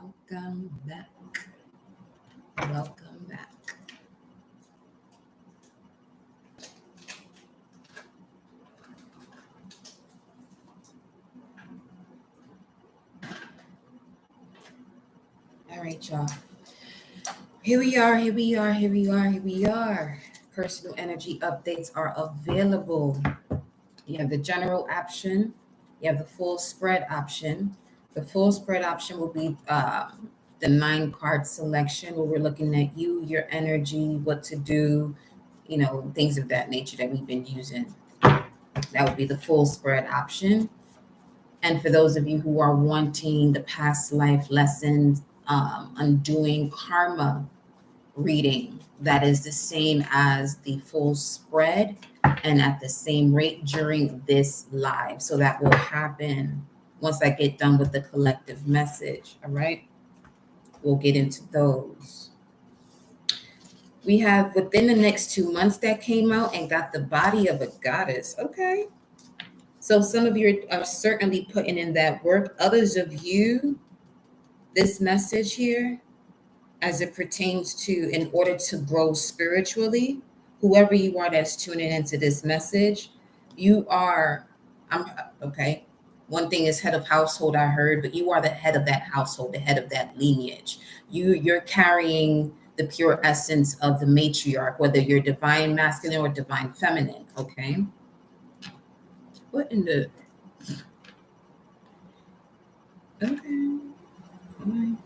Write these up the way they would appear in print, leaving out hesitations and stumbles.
Welcome back. Welcome back. All right, y'all. Here we are. Personal energy updates are available. You have the general option. You have the full spread option. The full spread option will be the 9-card selection where we're looking at you, your energy, what to do, things of that nature that we've been using. That would be the full spread option. And for those of you who are wanting the past life lessons, undoing karma reading, that is the same as the full spread and at the same rate during this live. So that will happen once I get done with the collective message. All right. We'll get into those. We have within the next 2 months that came out and got the body of a goddess. Okay. So some of you are certainly putting in that work. Others of you, this message here, as it pertains to in order to grow spiritually, whoever you are that's tuning into this message, you are, okay. One thing is head of household, I heard, but you are the head of that household, the head of that lineage. You're carrying the pure essence of the matriarch, whether you're divine masculine or divine feminine, okay? What in the... Okay. All right.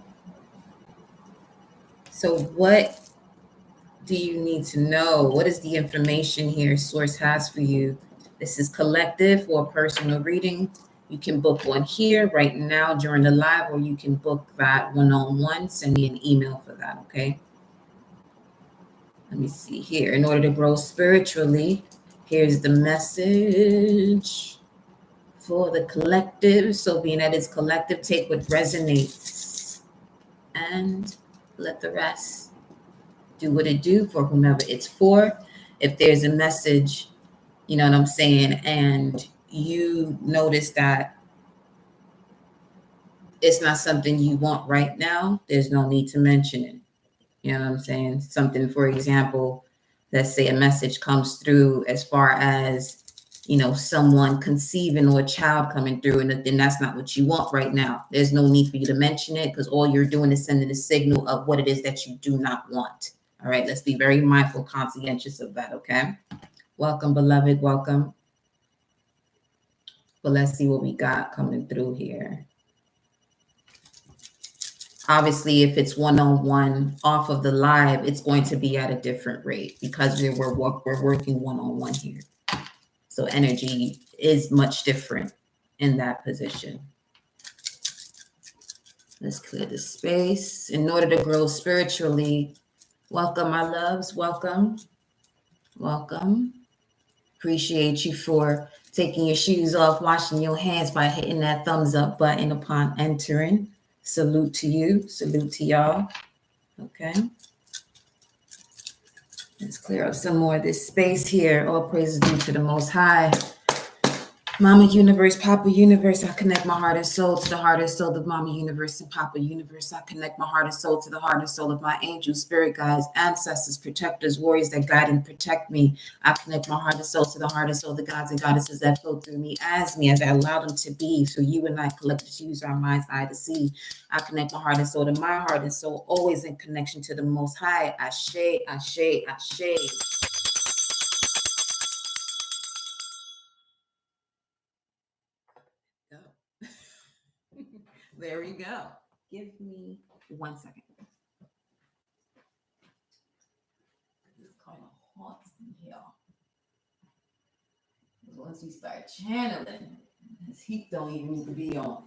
So what do you need to know? What is the information here Source has for you? This is collective or personal reading. You can book one here right now during the live, or you can book that one-on-one. Send me an email for that, okay? Let me see here. In order to grow spiritually, here's the message for the collective. So being that it's collective, take what resonates and let the rest do what it do for whomever it's for. If there's a message, you know what I'm saying, and you notice that it's not something you want right now, there's no need to mention it. You know what I'm saying? Something, for example, let's say a message comes through as far as, someone conceiving or a child coming through, and then that's not what you want right now. There's no need for you to mention it because all you're doing is sending a signal of what it is that you do not want. All right, let's be very mindful, conscientious of that, okay? Welcome, beloved, welcome. But let's see what we got coming through here. Obviously, if it's one-on-one off of the live, it's going to be at a different rate because we're working one-on-one here. So energy is much different in that position. Let's clear the space. In order to grow spiritually, welcome, my loves. Welcome. Welcome. Appreciate you for taking your shoes off, washing your hands by hitting that thumbs up button upon entering. Salute to you. Salute to y'all. Okay. Let's clear up some more of this space here. All praises due to the Most High. Mama Universe, Papa Universe, I connect my heart and soul to the heart and soul of Mama Universe and Papa Universe. I connect my heart and soul to the heart and soul of my angels, spirit guides, ancestors, protectors, warriors that guide and protect me. I connect my heart and soul to the heart and soul of the gods and goddesses that flow through me as I allow them to be. So you and I collectively use our mind's eye to see. I connect my heart and soul to my heart and soul, always in connection to the Most High. Ashe, ashe, ashe. There you go. Give me 1 second. It's kind of hot in here. Once we start channeling, this heat don't even need to be on.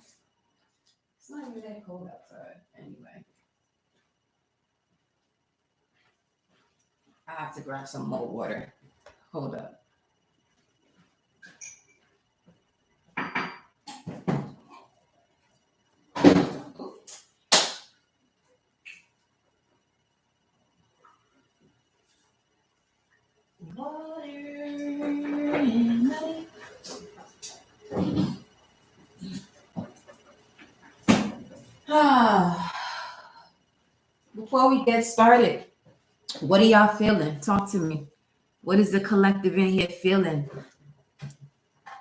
It's not even that cold outside anyway. I have to grab some more water. Hold up. before we get started, what are y'all feeling? Talk to me. What is the collective in here feeling?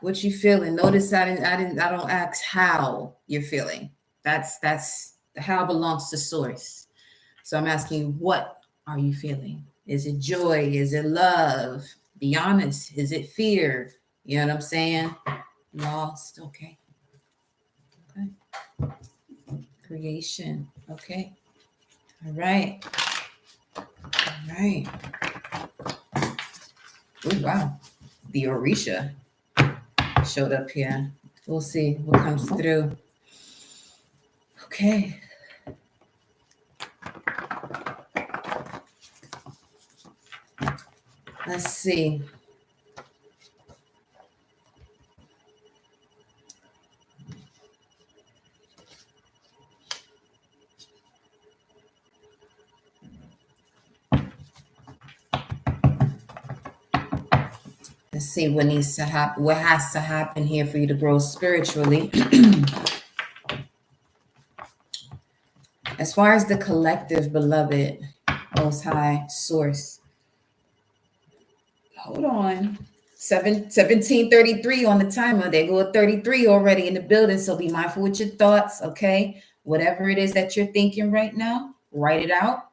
What you feeling? Notice I don't ask how you're feeling. That's the how belongs to source. So I'm asking you, what are you feeling? Is it joy? Is it love? Be honest. Is it fear? You know what I'm saying? Lost. Okay. Okay. Creation. Okay. All right. All right. Oh, wow. The Orisha showed up here. We'll see what comes through. Okay. Let's see. Let's see what needs to happen, what has to happen here for you to grow spiritually. As far as the collective, beloved, Most High Source. Hold on. 17:33 on the timer. They go at 33 already in the building. So be mindful with your thoughts, okay? Whatever it is that you're thinking right now, write it out.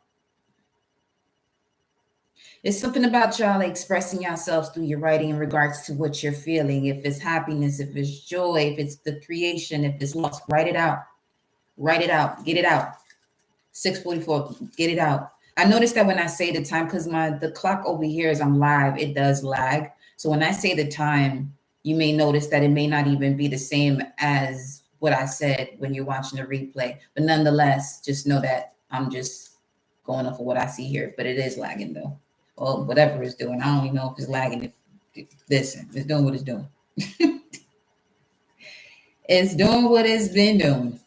It's something about y'all expressing yourselves through your writing in regards to what you're feeling. If it's happiness, if it's joy, if it's the creation, if it's loss, write it out. Write it out. Get it out. 6:44. Get it out. I noticed that when I say the time, because the clock over here is I'm live, it does lag. So when I say the time, you may notice that it may not even be the same as what I said when you're watching the replay. But nonetheless, just know that I'm just going off of what I see here. But it is lagging though. Well, whatever it's doing. I don't even know if it's lagging. Listen, it's doing what it's doing. It's doing what it's been doing.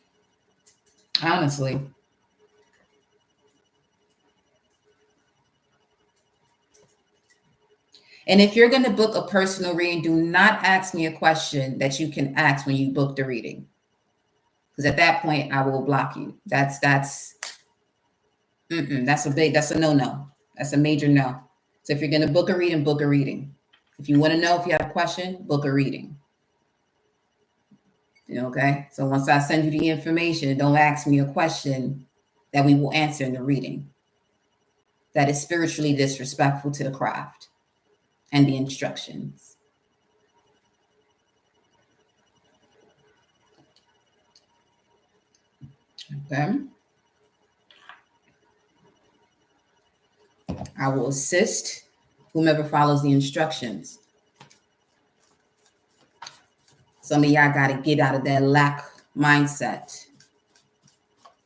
Honestly. And if you're going to book a personal reading, do not ask me a question that you can ask when you book the reading. Because at that point, I will block you. That's a no-no. That's a major no. So if you're going to book a reading, book a reading. If you want to know if you have a question, book a reading. Okay? So once I send you the information, don't ask me a question that we will answer in the reading. That is spiritually disrespectful to the craft and the instructions. Okay. I will assist whomever follows the instructions. Some of y'all got to get out of that lack mindset.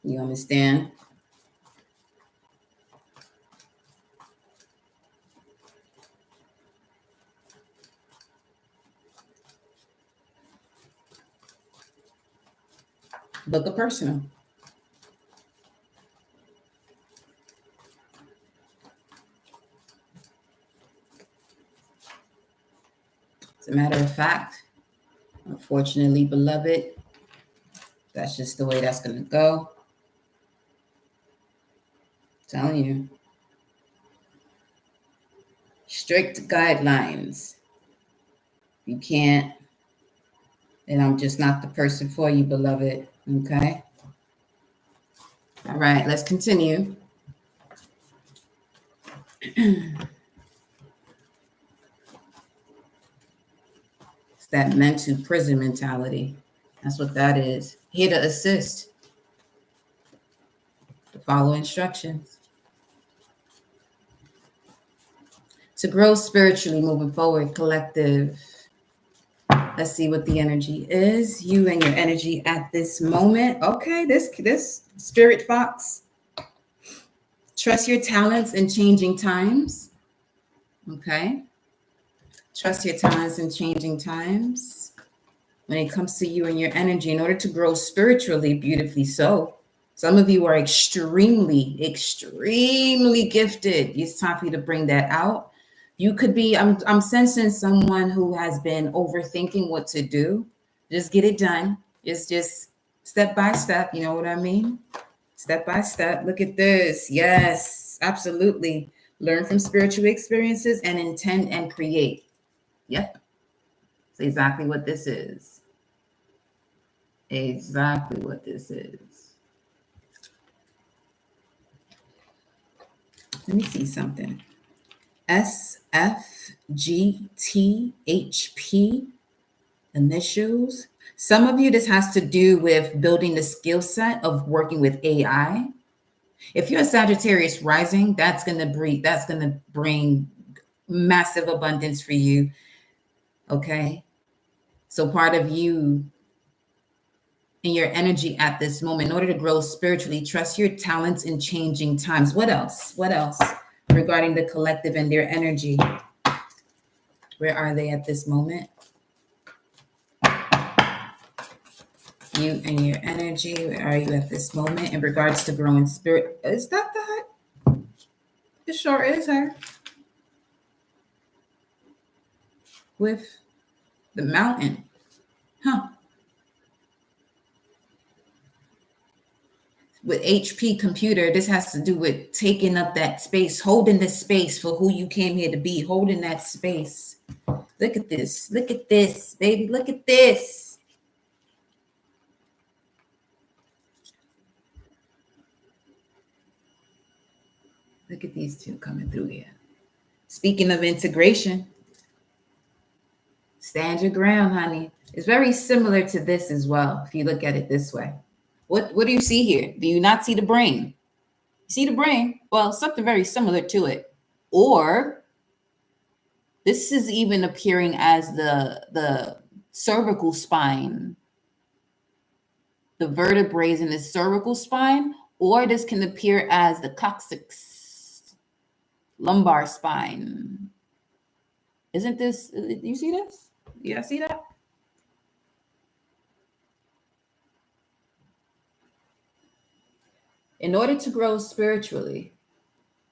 You understand? Book a personal. As a matter of fact, unfortunately, beloved, that's just the way that's going to go. I'm telling you. Strict guidelines. You can't, and I'm just not the person for you, beloved. Okay? All right, let's continue. It's that mental prison mentality. That's what that is. Here to assist. To follow instructions. To grow spiritually moving forward, collective. Let's see what the energy is. You and your energy at this moment. Okay, this spirit fox. Trust your talents in changing times. Okay. Trust your talents in changing times. When it comes to you and your energy, in order to grow spiritually, beautifully so. Some of you are extremely, extremely gifted. It's time for you to bring that out. You could be, I'm sensing someone who has been overthinking what to do. Just get it done. It's just step by step. You know what I mean? Step by step. Look at this. Yes, absolutely. Learn from spiritual experiences and intend and create. Yep. That's exactly what this is. Exactly what this is. Let me see something. SFGTHP initials. Some of you, this has to do with building the skill set of working with AI. If you're a Sagittarius rising, that's going to bring massive abundance for you. Okay. So part of you and your energy at this moment, in order to grow spiritually, trust your talents in changing times. What else? What else regarding the collective and their energy? Where are they at this moment? You and your energy, where are you at this moment in regards to growing spirit? Is that? It sure is her. With the mountain. Huh. With HP computer, this has to do with taking up that space, holding the space for who you came here to be, holding that space. Look at this. Look at this, baby. Look at this. Look at these two coming through here. Speaking of integration, stand your ground, honey. It's very similar to this as well, if you look at it this way. What do you see here? Do you not see the brain? You see the brain? Well, something very similar to it. Or this is even appearing as the cervical spine, the vertebrae in the cervical spine, or this can appear as the coccyx, lumbar spine. Isn't this, you see this? Yeah, see that? In order to grow spiritually,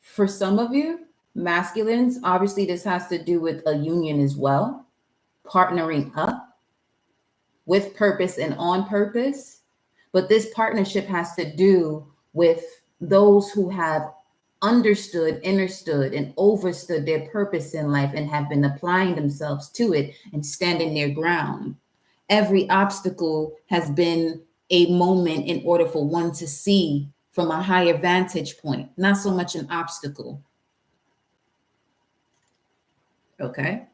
for some of you, masculines, obviously this has to do with a union as well, partnering up with purpose and on purpose. But this partnership has to do with those who have understood, understood, and overstood their purpose in life and have been applying themselves to it and standing their ground. Every obstacle has been a moment in order for one to see from a higher vantage point, not so much an obstacle. Okay.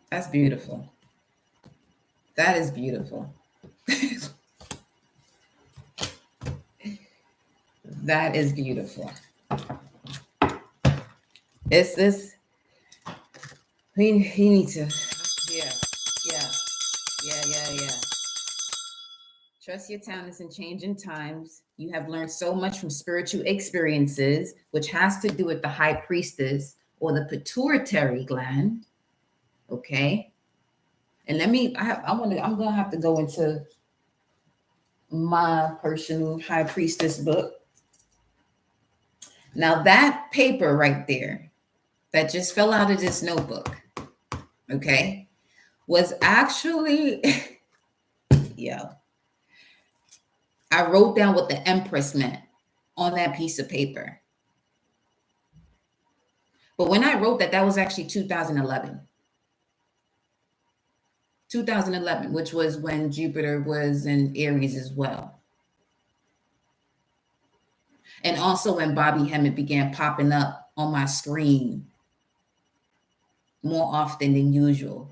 That's beautiful. That is beautiful. That is beautiful. It's this. He needs to. Yeah. Trust your talents in changing times. You have learned so much from spiritual experiences, which has to do with the high priestess or the pituitary gland. Okay. And I'm gonna have to go into my personal high priestess book. Now that paper right there that just fell out of this notebook, okay, was actually, I wrote down what the Empress meant on that piece of paper. But when I wrote that, that was actually 2011. 2011, which was when Jupiter was in Aries as well. And also when Bobby Hemmett began popping up on my screen more often than usual.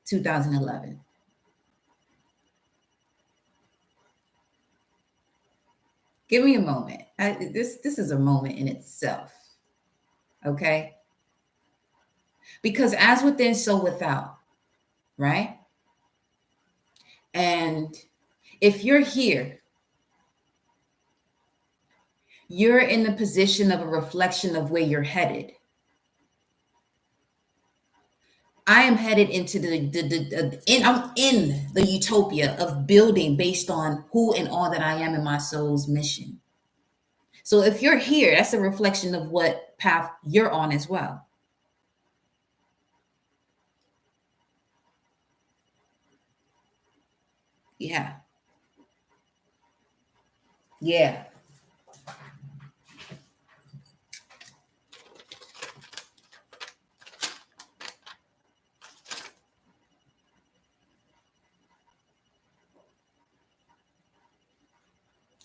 2011. Give me a moment. This is a moment in itself. Okay? Because as within, so without, right? And if you're here, you're in the position of a reflection of where you're headed. I am headed into I'm in the utopia of building based on who and all that I am in my soul's mission. So if you're here, that's a reflection of what path you're on as well. Yeah. Yeah.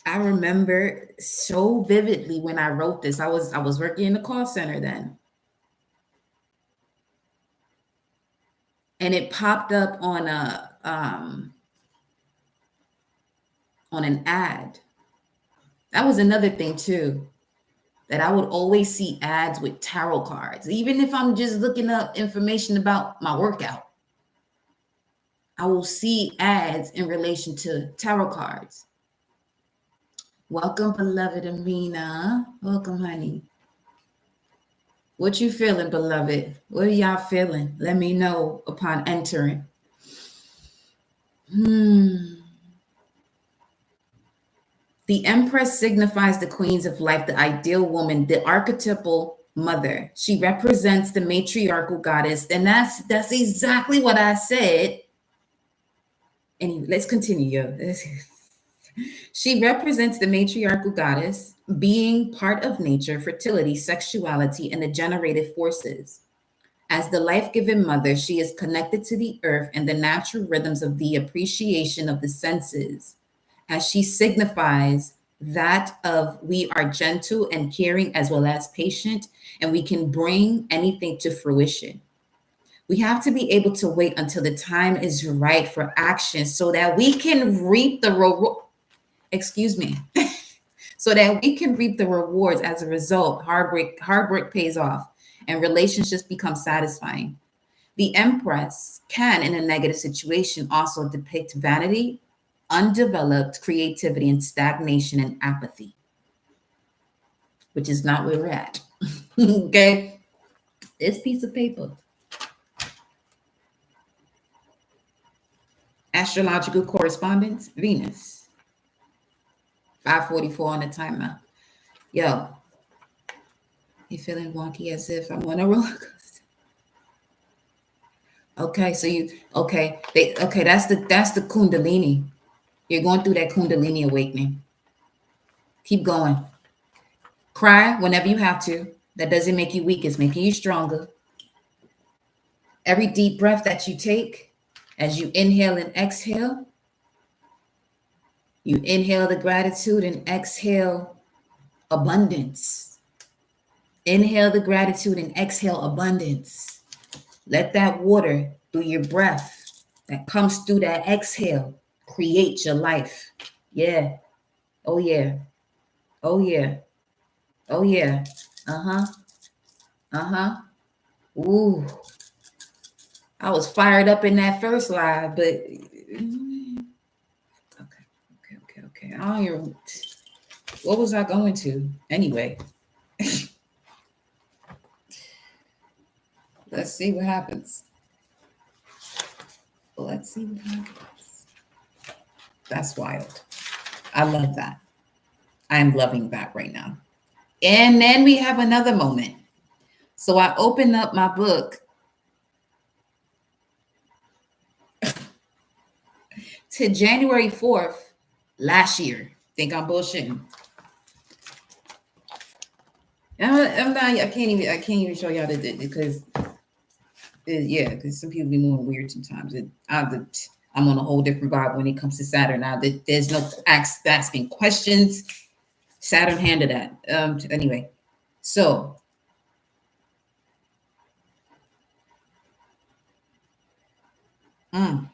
I remember so vividly when I wrote this. I was working in the call center then, and it popped up on an ad. That was another thing too, that I would always see ads with tarot cards. Even if I'm just looking up information about my workout, I will see ads in relation to tarot cards. Welcome, beloved Amina. Welcome, honey. What you feeling, beloved? What are y'all feeling? Let me know upon entering. The Empress signifies the queens of life, the ideal woman, the archetypal mother. She represents the matriarchal goddess, and that's exactly what I said. Anyway, let's continue. She represents the matriarchal goddess, being part of nature, fertility, sexuality, and the generative forces. As the life giving mother, she is connected to the earth and the natural rhythms of the appreciation of the senses, as she signifies that of we are gentle and caring as well as patient, and we can bring anything to fruition. We have to be able to wait until the time is right for action so that we can reap the reward. Excuse me. So that we can reap the rewards as a result. Hard work pays off and relationships become satisfying. The Empress can, in a negative situation, also depict vanity, undeveloped creativity, and stagnation and apathy, which is not where we're at. Okay? This piece of paper. Astrological correspondence, Venus. 5:44 on the timer. Yo, you feeling wonky as if I'm on a roller coaster? Okay, so that's the Kundalini. You're going through that Kundalini awakening. Keep going. Cry whenever you have to. That doesn't make you weak, it's making you stronger. Every deep breath that you take, as you inhale and exhale, you inhale the gratitude and exhale abundance. Inhale the gratitude and exhale abundance. Let that water through your breath that comes through that exhale create your life. Yeah. Oh, yeah. Oh, yeah. Oh, yeah. Uh-huh. Uh-huh. Ooh. I was fired up in that first live, but okay. I don't even, what was I going to? Anyway. Let's see what happens. Let's see what happens. That's wild. I love that. I am loving that right now. And then we have another moment. So I open up my book to January 4th last year. Think I'm bullshitting. I'm not. I can't even show y'all that because because some people be moving weird sometimes. I'm on a whole different vibe when it comes to Saturn. Now there's no asking questions. Saturn handed that. Anyway, so mm,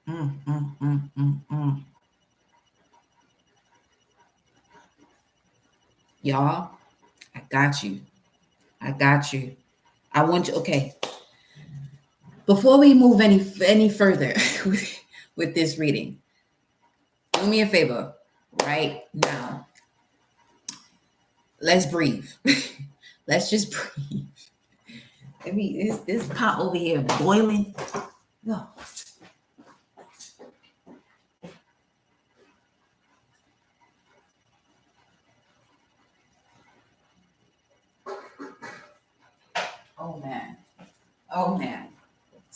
mm, mm, mm, mm, mm. Y'all, I got you. I got you. I want you. Okay. Before we move any further with this reading, do me a favor right now. Let's breathe. Let's just breathe. I mean, this pot over here boiling. No. Oh man. Oh man.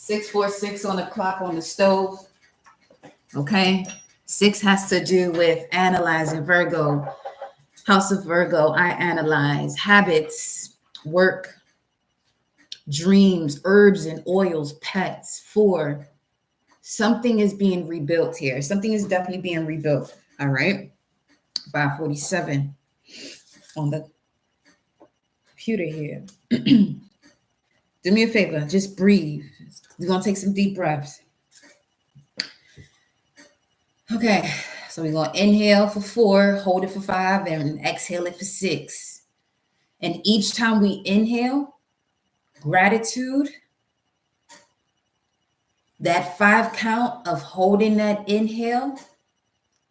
646 on the clock on the stove. Okay. 6 has to do with analyzing. Virgo, House of Virgo, I analyze habits, work, dreams, herbs and oils, pets. 4, something is being rebuilt here. Something is definitely being rebuilt. All right. 547 on the computer here. Do me a favor, just breathe. We're going to take some deep breaths. Okay, so we're going to inhale for 4, hold it for 5, and exhale it for 6. And each time we inhale, gratitude, that 5 count of holding that inhale,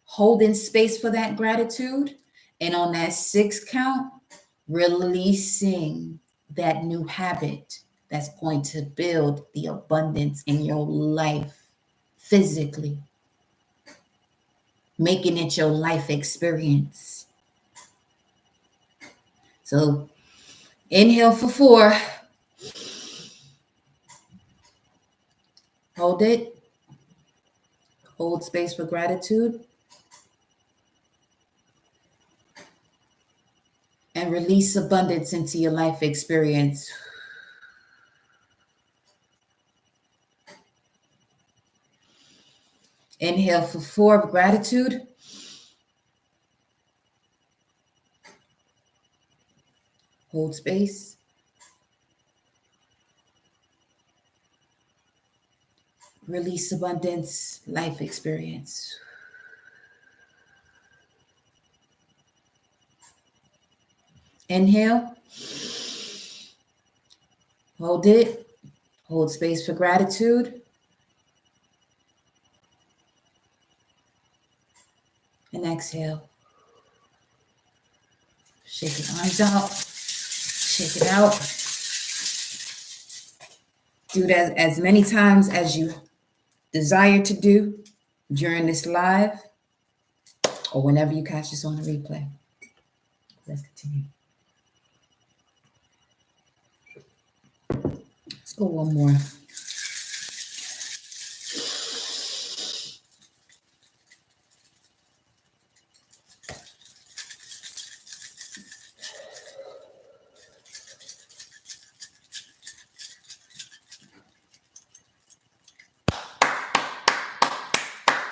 holding space for that gratitude, and on that 6 count, releasing that new habit that's going to build the abundance in your life physically, making it your life experience. So inhale for 4. Hold it. Hold space for gratitude. And release abundance into your life experience. Inhale for 4 of gratitude. Hold space. Release abundance, life experience. Inhale. Hold it. Hold space for gratitude. And exhale. Shake your arms out. Shake it out. Do that as many times as you desire to do during this live or whenever you catch this on the replay. Let's continue. Let's go one more.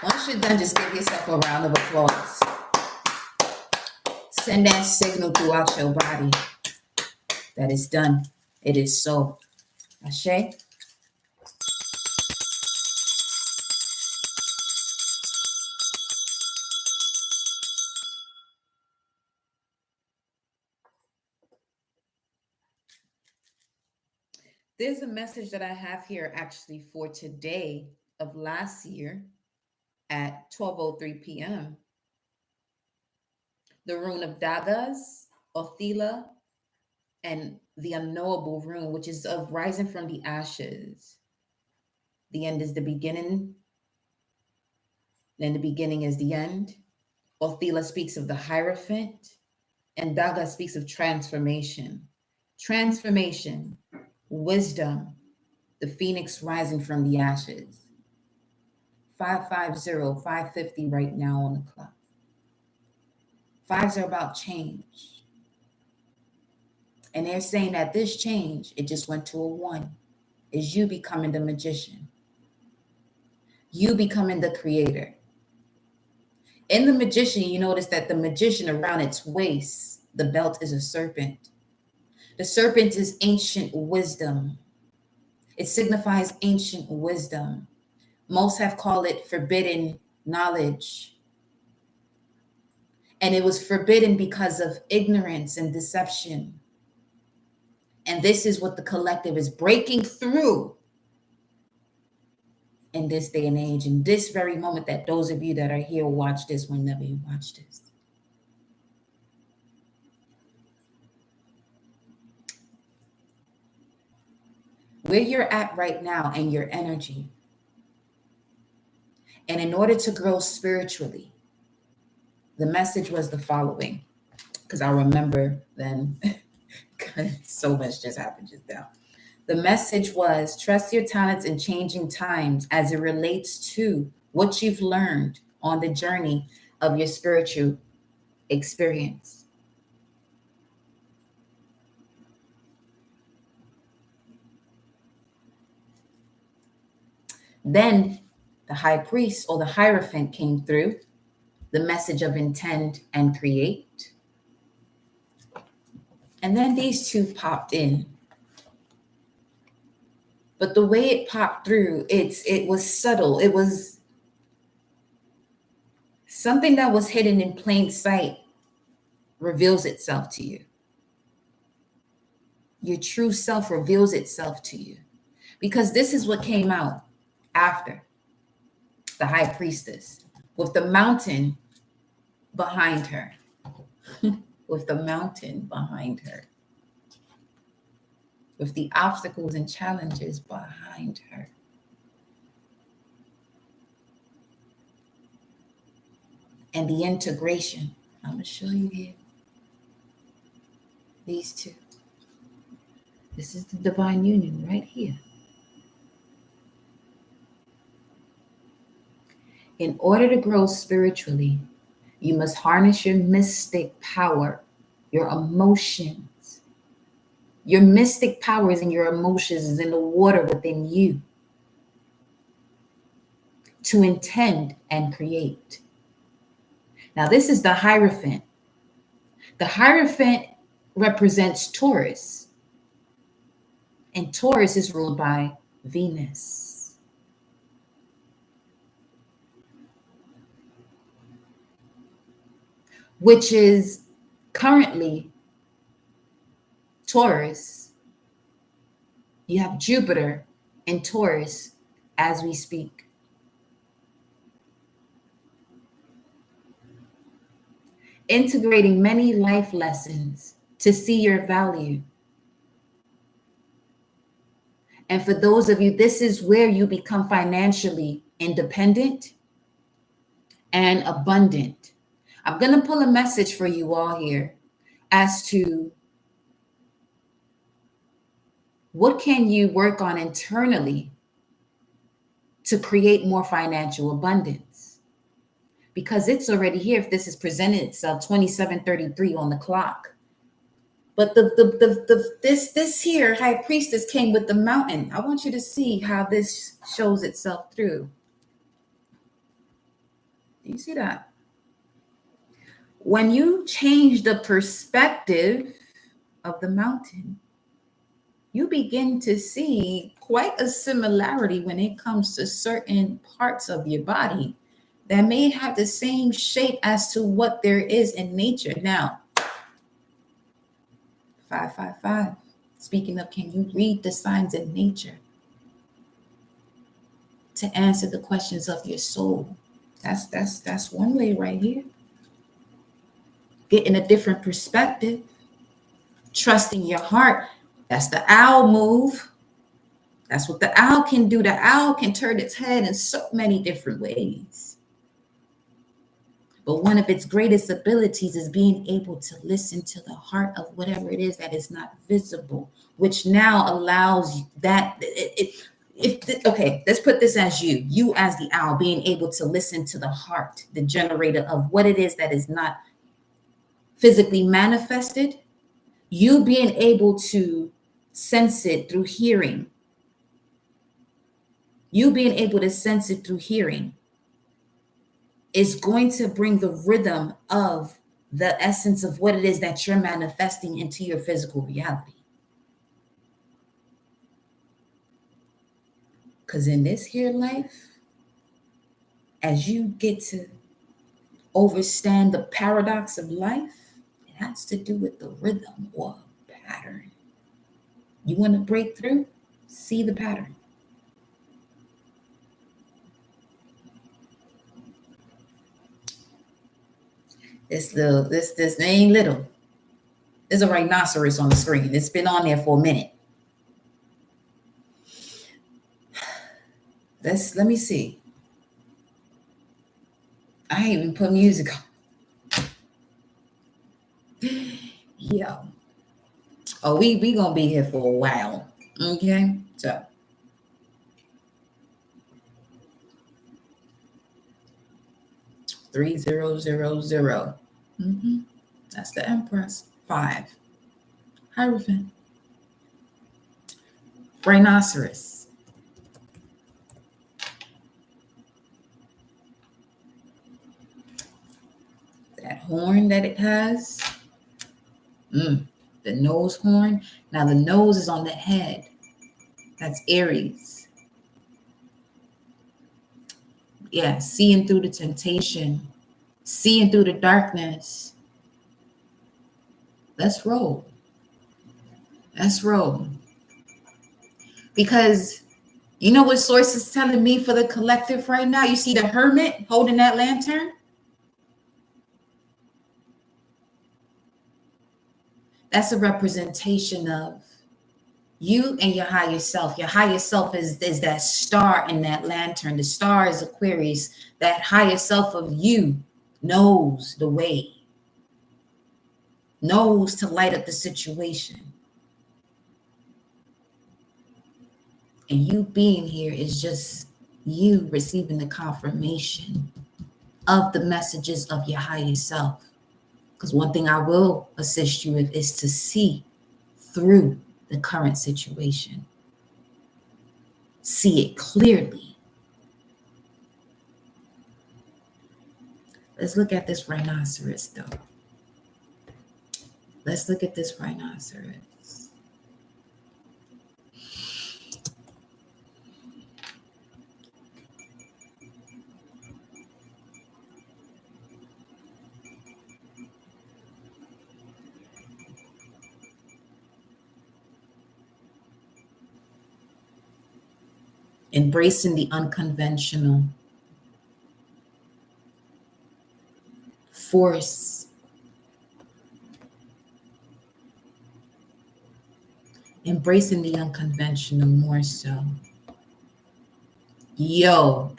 Once you're done, just give yourself a round of applause. Send that signal throughout your body that it's done. It is so. Ashe. There's a message that I have here actually for today of last year at 12:03 p.m. The rune of Dagas, Othila, and the unknowable rune, which is of rising from the ashes. The end is the beginning, then the beginning is the end. Othila speaks of the Hierophant, and Daga speaks of transformation. Transformation, wisdom, the phoenix rising from the ashes. 550, 550 right now on the clock. 5s are about change. And they're saying that this change, it just went to a 1, is you becoming the magician. You becoming the creator. In the magician, you notice that the magician around its waist, the belt is a serpent. The serpent is ancient wisdom. It signifies ancient wisdom. Most have called it forbidden knowledge. And it was forbidden because of ignorance and deception. And this is what the collective is breaking through in this day and age, in this very moment that those of you that are here watch this whenever you watch this. Where you're at right now and your energy. And in order to grow spiritually, the message was the following, because I remember then, so much just happened just now. The message was trust your talents in changing times as it relates to what you've learned on the journey of your spiritual experience. Then the high priest or the Hierophant came through, the message of intend and create. And then these two popped in. But the way it popped through, it was subtle. It was something that was hidden in plain sight reveals itself to you. Your true self reveals itself to you. Because this is what came out after the high priestess with the mountain behind her. With the mountain behind her. With the obstacles and challenges behind her. And the integration. I'm going to show you here. These two. This is the divine union right here. In order to grow spiritually, you must harness your mystic power, your emotions. Your mystic powers and your emotions is in the water within you to intend and create. Now, this is the Hierophant. The Hierophant represents Taurus, and Taurus is ruled by Venus. Which is currently Taurus. You have Jupiter in Taurus as we speak. Integrating many life lessons to see your value. And for those of you, this is where you become financially independent and abundant. I'm going to pull a message for you all here as to what can you work on internally to create more financial abundance? Because it's already here if this is presented itself 27:33 on the clock. But this here high priestess came with the mountain. I want you to see how this shows itself through. Do you see that? When you change the perspective of the mountain, you begin to see quite a similarity when it comes to certain parts of your body that may have the same shape as to what there is in nature. Now, 555. Speaking of, can you read the signs in nature to answer the questions of your soul? That's one way right here. Getting a different perspective, trusting your heart. That's the owl move. That's what the owl can do. The owl can turn its head in so many different ways. But one of its greatest abilities is being able to listen to the heart of whatever it is that is not visible, which now allows that okay, let's put this as you as the owl being able to listen to the heart, the generator of what it is that is not physically manifested, you being able to sense it through hearing. You being able to sense it through hearing is going to bring the rhythm of the essence of what it is that you're manifesting into your physical reality. Because in this here life, as you get to understand the paradox of life, it has to do with the rhythm or pattern. You want to break through? See the pattern. This ain't little. There's a rhinoceros on the screen. It's been on there for a minute. Let me see. I ain't even put music on. Yeah. Oh, we gonna be here for a while. Okay, so three zero zero zero. That's the Empress. 5. Hierophant. Rhinoceros. That horn that it has. The nose horn. Now the nose is on the head. That's Aries. Yeah, seeing through the temptation, seeing through the darkness. Let's roll. Let's roll. Because you know what source is telling me for the collective right now? You see the hermit holding that lantern? That's a representation of you and your higher self. Your higher self is that star in that lantern. The star is Aquarius. That higher self of you knows the way, knows to light up the situation. And you being here is just you receiving the confirmation of the messages of your higher self. Because one thing I will assist you with is to see through the current situation. See it clearly. Let's look at this rhinoceros, though. Let's look at this rhinoceros. Embracing the unconventional. Force. Embracing the unconventional more so. Yo.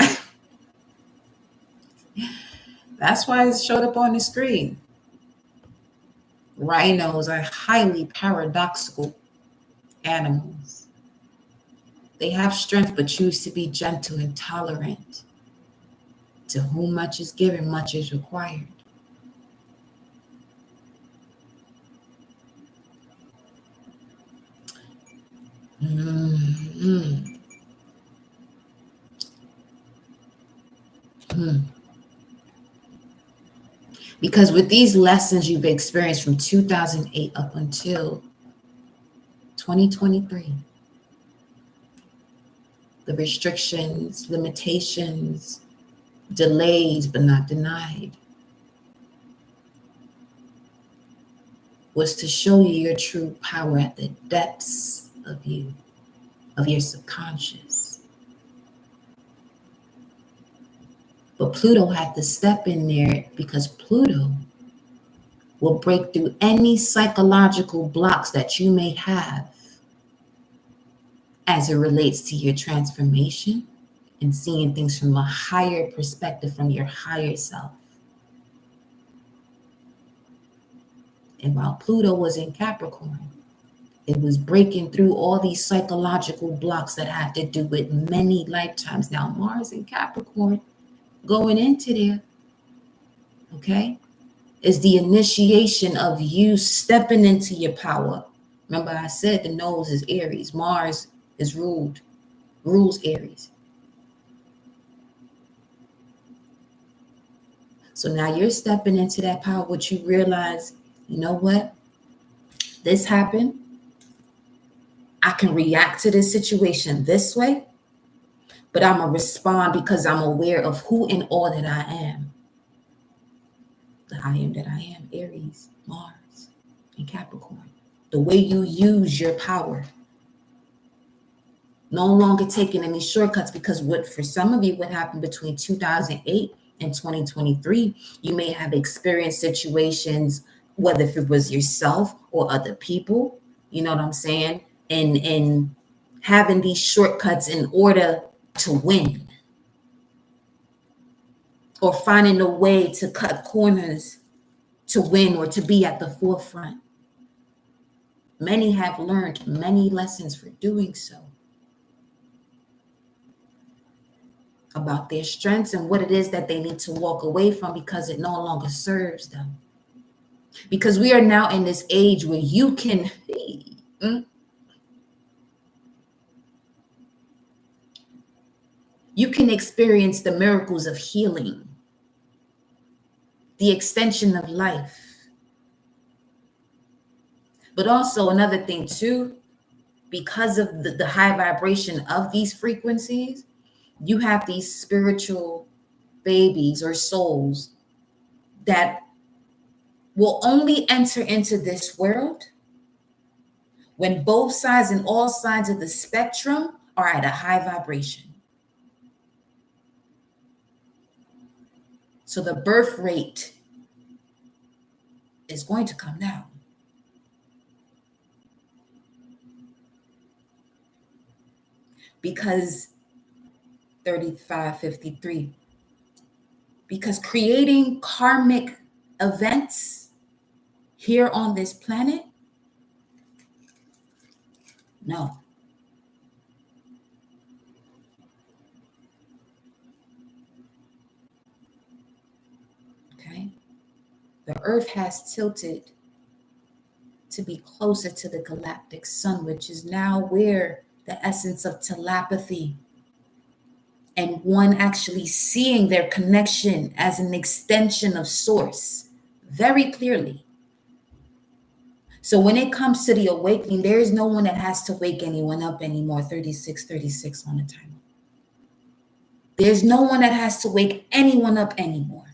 That's why it showed up on the screen. Rhinos are highly paradoxical animals. They have strength but choose to be gentle and tolerant. To whom much is given, much is required. Because with these lessons you've experienced from 2008 up until 2023, the restrictions, limitations, delays but not denied, was to show you your true power at the depths of you, of your subconscious. But Pluto had to step in there because Pluto will break through any psychological blocks that you may have as it relates to your transformation and seeing things from a higher perspective, from your higher self. And while Pluto was in Capricorn, it was breaking through all these psychological blocks that had to do with many lifetimes. Now, Mars in Capricorn going into there, okay, is the initiation of you stepping into your power. Remember I said the nose is Aries. Mars is rules Aries. So now you're stepping into that power, which you realize, you know what? This happened. I can react to this situation this way, but I'm going to respond because I'm aware of who and all that I am. The I am that I am, Aries, Mars, and Capricorn. The way you use your power. No longer taking any shortcuts, because what for some of you, what happened between 2008 and 2023, you may have experienced situations, whether if it was yourself or other people, you know what I'm saying? And having these shortcuts in order to win, or finding a way to cut corners to win or to be at the forefront. Many have learned many lessons for doing so, about their strengths and what it is that they need to walk away from because it no longer serves them. Because we are now in this age where you can experience the miracles of healing, the extension of life. But also another thing too, because of the high vibration of these frequencies, you have these spiritual babies or souls that will only enter into this world when both sides and all sides of the spectrum are at a high vibration. So the birth rate is going to come down. Because 3553, because creating karmic events here on this planet, no. Okay. The earth has tilted to be closer to the galactic sun, which is now where the essence of telepathy and one actually seeing their connection as an extension of source very clearly. So when it comes to the awakening, there is no one that has to wake anyone up anymore. 3636 on the timer. There's no one that has to wake anyone up anymore.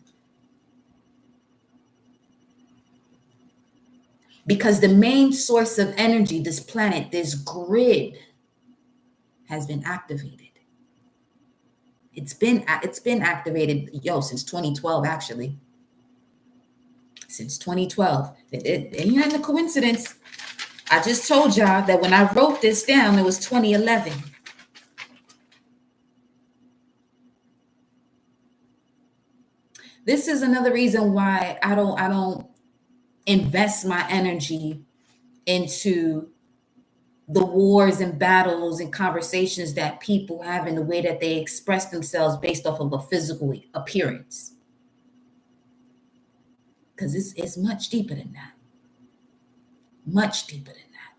Because the main source of energy, this planet, this grid, has been activated. It's been activated, since 2012, actually. Since 2012. It ain't a coincidence. I just told y'all that when I wrote this down, it was 2011. This is another reason why I don't invest my energy into the wars and battles and conversations that people have in the way that they express themselves based off of a physical appearance. Because it's much deeper than that. Much deeper than that.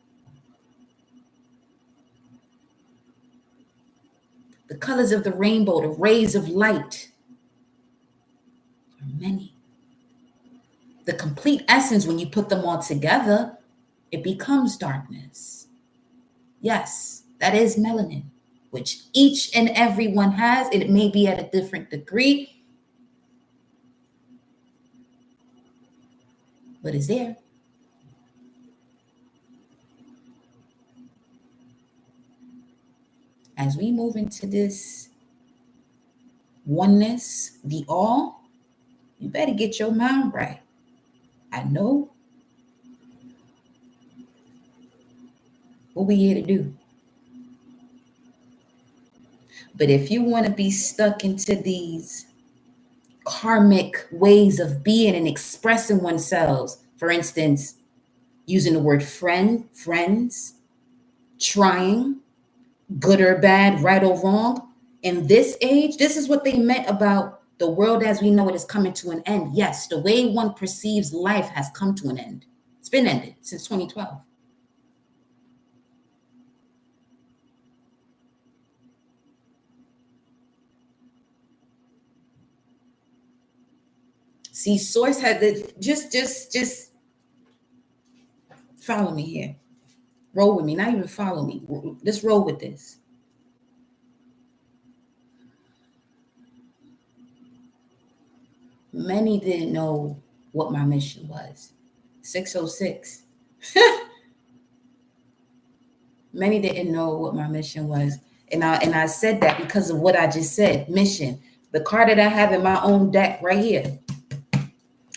The colors of the rainbow, the rays of light, are many. The complete essence, when you put them all together, it becomes darkness. Yes, that is melanin, which each and every one has. It may be at a different degree, but it's there. As we move into this oneness, the all, you better get your mind right. I know what we here to do. But if you want to be stuck into these karmic ways of being and expressing oneself, for instance, using the word friends, trying, good or bad, right or wrong, in this age, this is what they meant about the world as we know it is coming to an end. Yes, the way one perceives life has come to an end. It's been ended since 2012. See, source had the just follow me here. Roll with me, not even follow me. Just roll with this. Many didn't know what my mission was. 606. Many didn't know what my mission was. And I said that because of what I just said, mission. The card that I have in my own deck right here.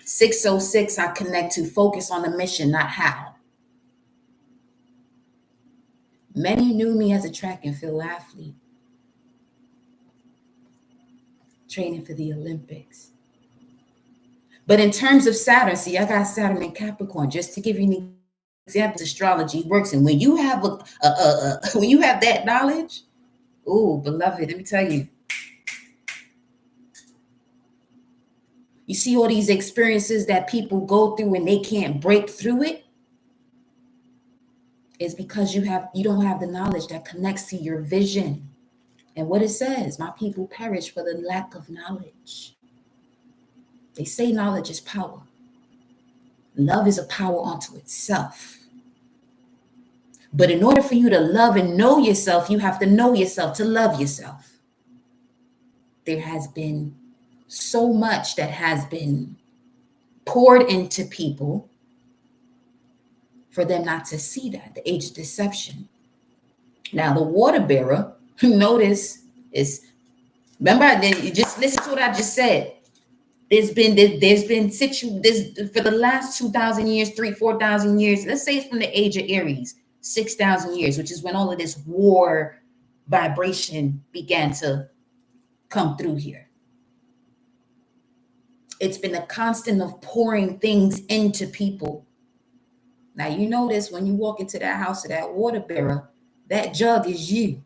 606, I connect to focus on the mission, not how. Many knew me as a track and field athlete, training for the Olympics. But in terms of Saturn, see, I got Saturn in Capricorn, just to give you an examples astrology works. And when you have when you have that knowledge, oh, beloved, let me tell you, you see all these experiences that people go through and they can't break through it. It's because you don't have the knowledge that connects to your vision. And what it says, my people perish for the lack of knowledge. They say knowledge is power. Love is a power unto itself. But in order for you to love and know yourself, you have to know yourself to love yourself. There has been so much that has been poured into people for them not to see that, the age of deception. Now, the water bearer, notice, is, remember, just listen to what I just said. There's been for the last 2,000 years, 4,000 years, let's say it's from the age of Aries, 6,000 years, which is when all of this war vibration began to come through here. It's been a constant of pouring things into people. Now, you notice when you walk into that house of that water bearer, that jug is you.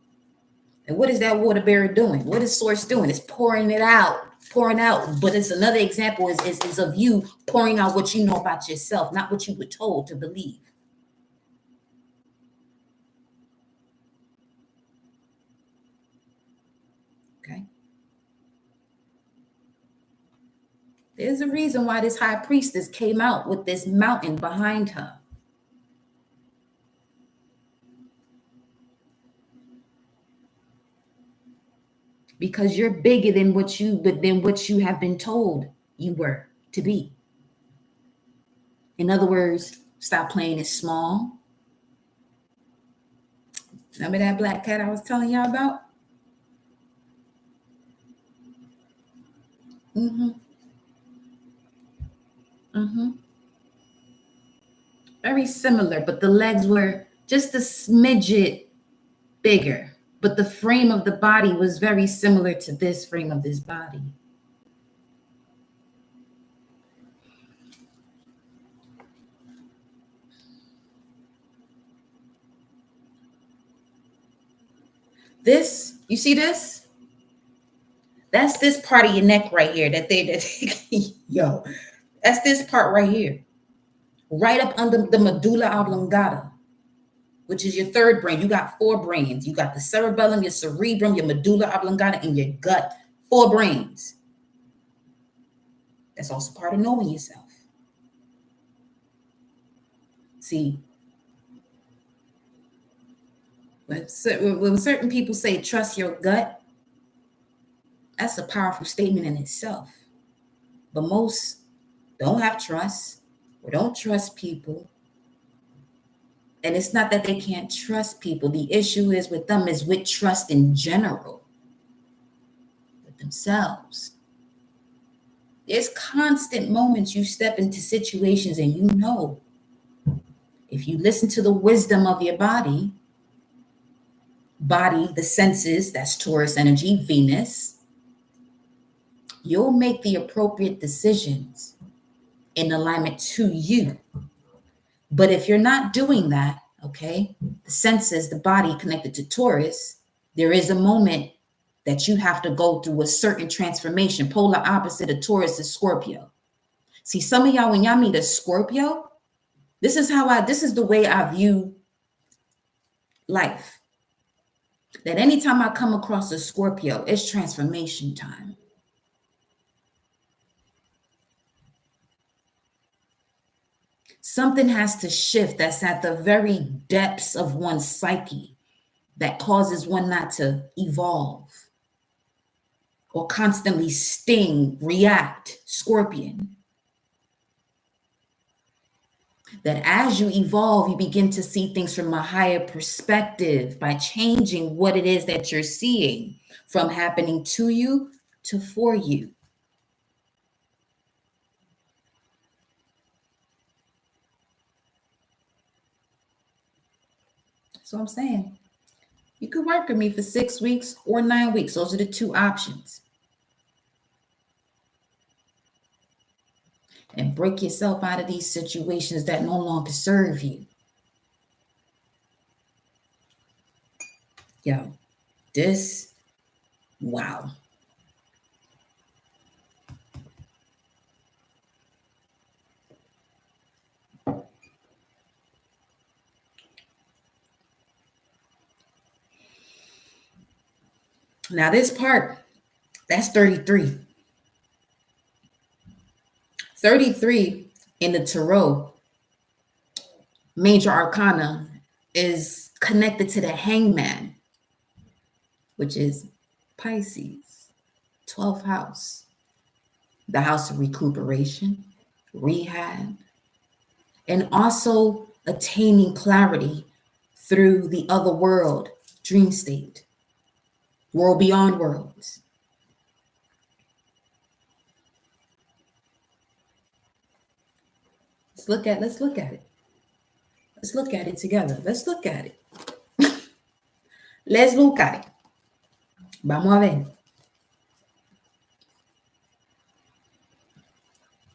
And what is that water bearer doing? What is source doing? It's pouring it out. But it's another example is of you pouring out what you know about yourself, not what you were told to believe. Okay. There's a reason why this high priestess came out with this mountain behind her. Because you're bigger than what you have been told you were to be. In other words, stop playing it small. Remember that black cat I was telling y'all about? Very similar, but the legs were just a smidget bigger. But the frame of the body was very similar to this frame of this body. This, you see this? That's this part of your neck right here yo, that's this part right here. Right up under the medulla oblongata, which is your third brain. You got 4 brains. You got the cerebellum, your cerebrum, your medulla oblongata, and your gut. 4 brains. That's also part of knowing yourself. See, when certain people say trust your gut, that's a powerful statement in itself. But most don't have trust or don't trust people. And it's not that they can't trust people. The issue is with them is with trust in general, with themselves. There's constant moments you step into situations and you know, if you listen to the wisdom of your body, the senses, that's Taurus energy, Venus, you'll make the appropriate decisions in alignment to you. But if you're not doing that, okay, the senses, the body connected to Taurus, there is a moment that you have to go through a certain transformation. Polar opposite of Taurus is Scorpio. See, some of y'all, when y'all meet a Scorpio, this is the way I view life. That anytime I come across a Scorpio, it's transformation time. Something has to shift that's at the very depths of one's psyche that causes one not to evolve or constantly sting, react, Scorpion. That as you evolve, you begin to see things from a higher perspective by changing what it is that you're seeing from happening to you to for you. So I'm saying, you could work with me for 6 weeks or 9 weeks. Those are the 2 options. And break yourself out of these situations that no longer serve you. Yo, this, wow. Now this part, that's 33. 33 in the Tarot major arcana is connected to the Hangman, which is Pisces, 12th house, the house of recuperation, rehab, and also attaining clarity through the other world, dream state, world beyond worlds. Let's look at it. Let's look at it together. Let's look at it. Let's look at it. Vamos a ver.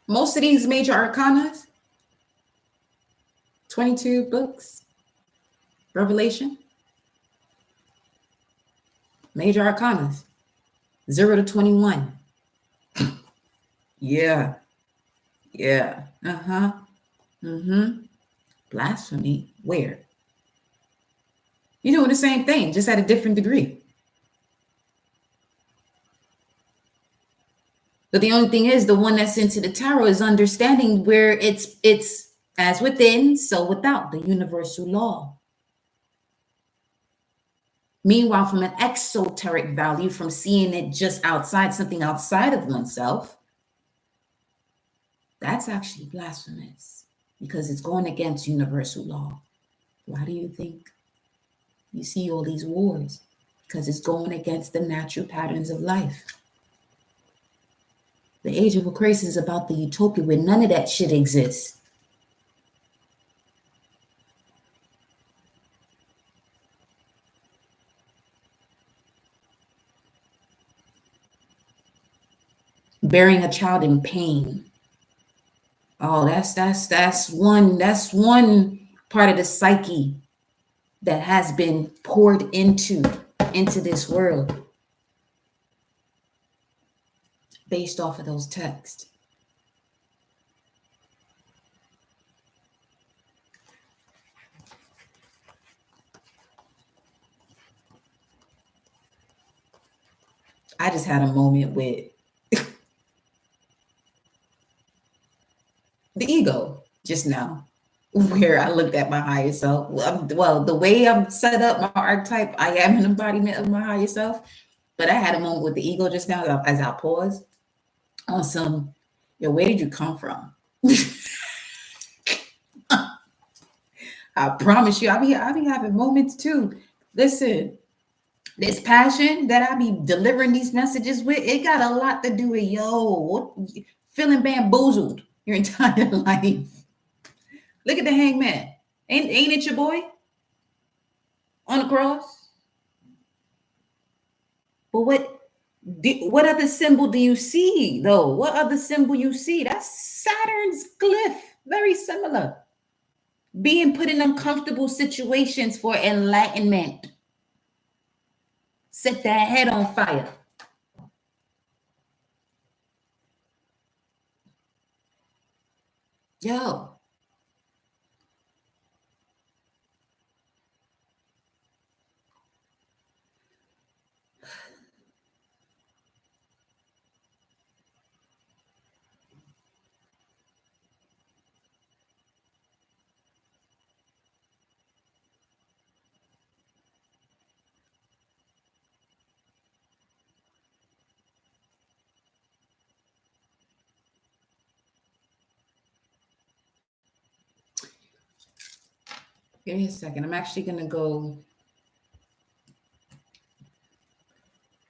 Most of these major arcanas, 22 books, Revelation, major arcanas, 0 to 21. Yeah. Blasphemy. Where? You're doing the same thing, just at a different degree. But the only thing is, the one that's into the tarot is understanding where it's as within, so without, the universal law. Meanwhile, from an exoteric value, from seeing it just outside, something outside of oneself, that's actually blasphemous because it's going against universal law. Why do you think you see all these wars? Because it's going against the natural patterns of life. The age of Aquarius is about the utopia where none of that shit exists. Burying a child in pain. Oh, that's one part of the psyche that has been poured into this world based off of those texts. I just had a moment with the ego just now, where I looked at my higher self. Well, the way I'm set up, my archetype, I am an embodiment of my higher self. But I had a moment with the ego just now as I paused on some, yo, where did you come from? I promise you, I be having moments too. Listen, this passion that I be delivering these messages with, it got a lot to do with feeling bamboozled your entire life. Look at the Hangman. Ain't it your boy on the cross? But what other symbol do you see, though? What other symbol you see? That's Saturn's glyph. Very similar. Being put in uncomfortable situations for enlightenment. Set that head on fire. Yo. Give me a second. I'm actually going to go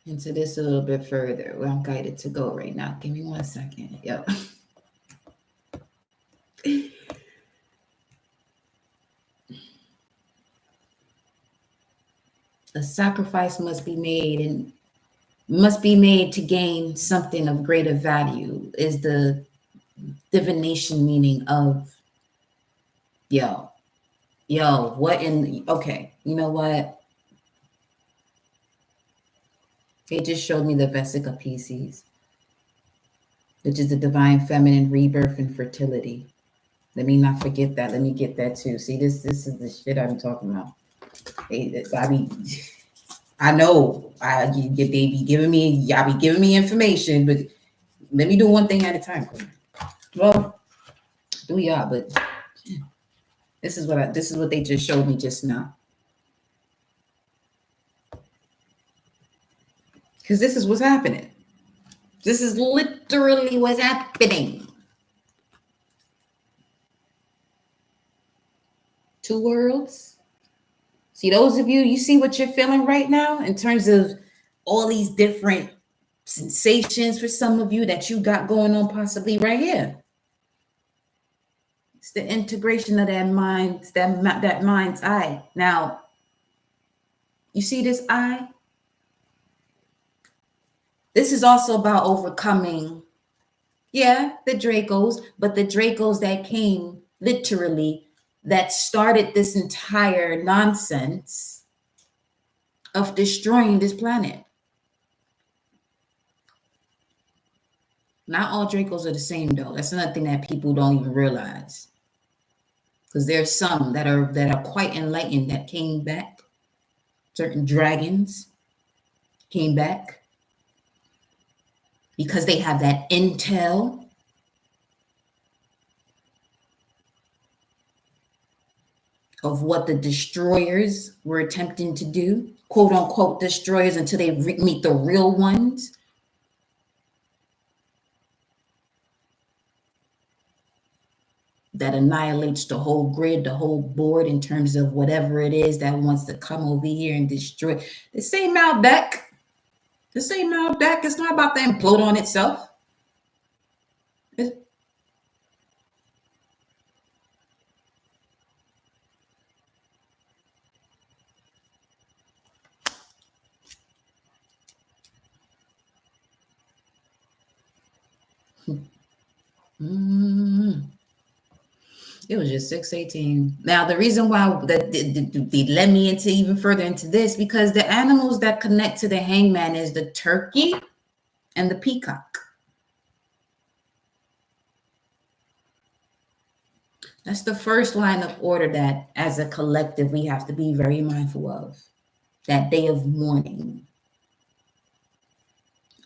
into this a little bit further where I'm guided to go right now. Give me 1 second. Yo. A sacrifice must be made to gain something of greater value is the divination meaning of okay, you know what? They just showed me the Vesica Pisces, which is the divine feminine rebirth and fertility. Let me not forget that. Let me get that too. See, this is the shit I'm talking about. I know they be giving me, y'all be giving me information, but let me do one thing at a time. Well, do y'all, but this is what they just showed me just now. Because this is what's happening. This is literally what's happening. Two worlds. See, those of you see what you're feeling right now in terms of all these different sensations for some of you that you got going on possibly right here. It's the integration of that mind's eye. Now, you see this eye? This is also about overcoming, the Dracos, but the Dracos that came literally that started this entire nonsense of destroying this planet. Not all Dracos are the same, though. That's another thing that people don't even realize. Because there's some that are quite enlightened that came back. Certain dragons came back because they have that intel. Of what the destroyers were attempting to do, quote unquote destroyers, until they meet the real ones. That annihilates the whole grid, the whole board in terms of whatever it is that wants to come over here and destroy. This ain't Malbec. This ain't Malbec. It's not about to implode on itself. It was just 6:18. Now, the reason why they led me into even further into this, because the animals that connect to the hangman is the turkey and the peacock. That's the first line of order that, as a collective, we have to be very mindful of. That day of mourning.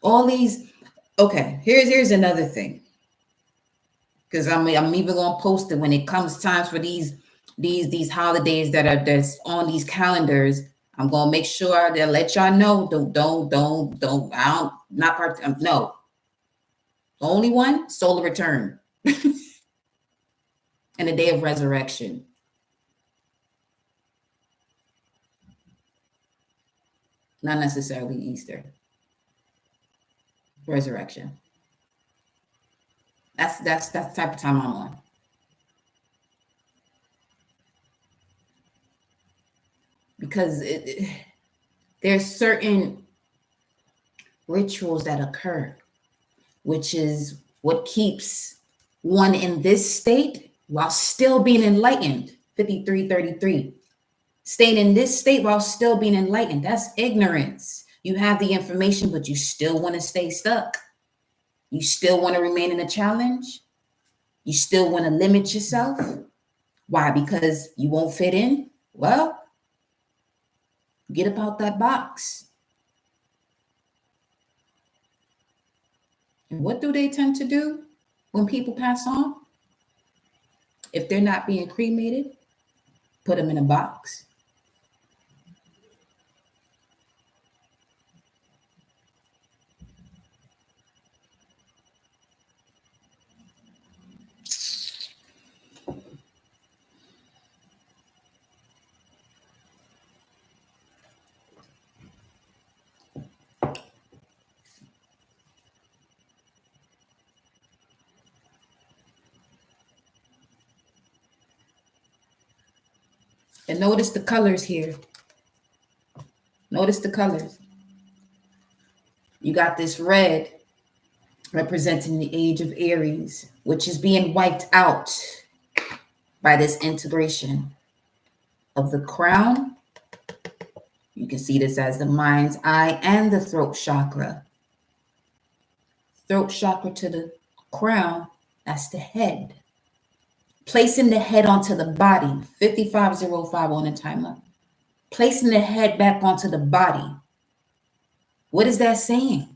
All these. Okay, here's another thing. Because I'm even gonna post it when it comes times for these holidays that's on these calendars. I'm gonna make sure to let y'all know. No. Only one, solar return. And the day of resurrection. Not necessarily Easter. Resurrection. That's the type of time I'm on. Because there's certain rituals that occur, which is what keeps one in this state while still being enlightened. 5333. Staying in this state while still being enlightened. That's ignorance. You have the information, but you still want to stay stuck. You still want to remain in a challenge. You still want to limit yourself. Why? Because you won't fit in? Well, get up out that box. And what do they tend to do when people pass on? If they're not being cremated, put them in a box. And notice the colors here. Notice the colors. You got this red representing the age of Aries, which is being wiped out by this integration of the crown You can see this as the mind's eye and the throat chakra. Throat chakra to the crown, that's the head. Placing the head onto the body, 5505 on the timer. Placing the head back onto the body. What is that saying?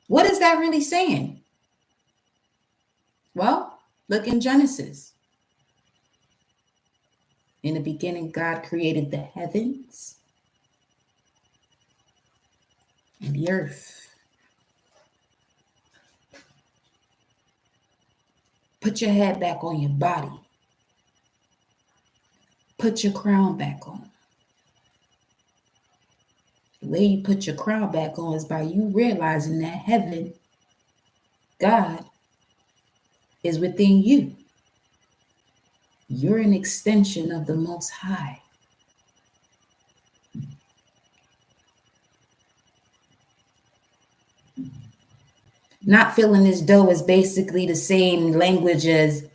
What is that really saying? Well, look in Genesis. In the beginning, God created the heavens and the earth. Put your head back on your body. Put your crown back on. The way you put your crown back on is by you realizing that heaven, God, is within you. You're an extension of the Most High. Not feeling as though is basically the same language as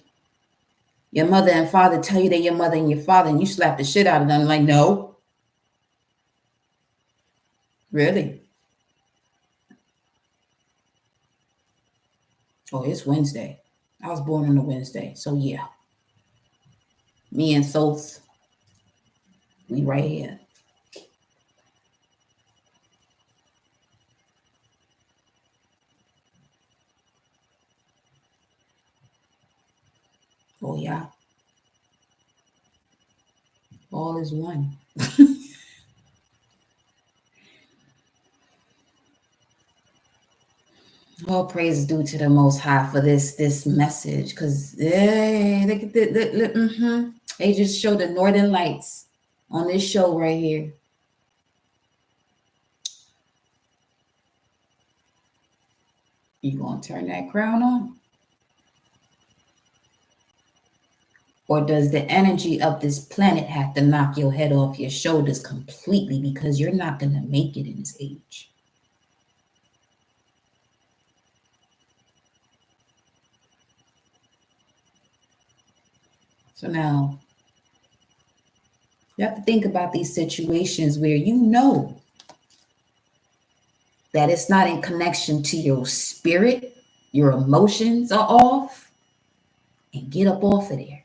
your mother and father tell you they're your mother and your father, and you slap the shit out of them like, no. Really? Oh, it's Wednesday. I was born on a Wednesday, so yeah. Me and Soth, we right here. Oh yeah. All is one. All praise is due to the Most High for this message, because they just show the northern lights on this show right here. You gonna turn that crown on? Or does the energy of this planet have to knock your head off your shoulders completely because you're not gonna make it in this age? So now, you have to think about these situations where you know that it's not in connection to your spirit, your emotions are off, and get up off of there.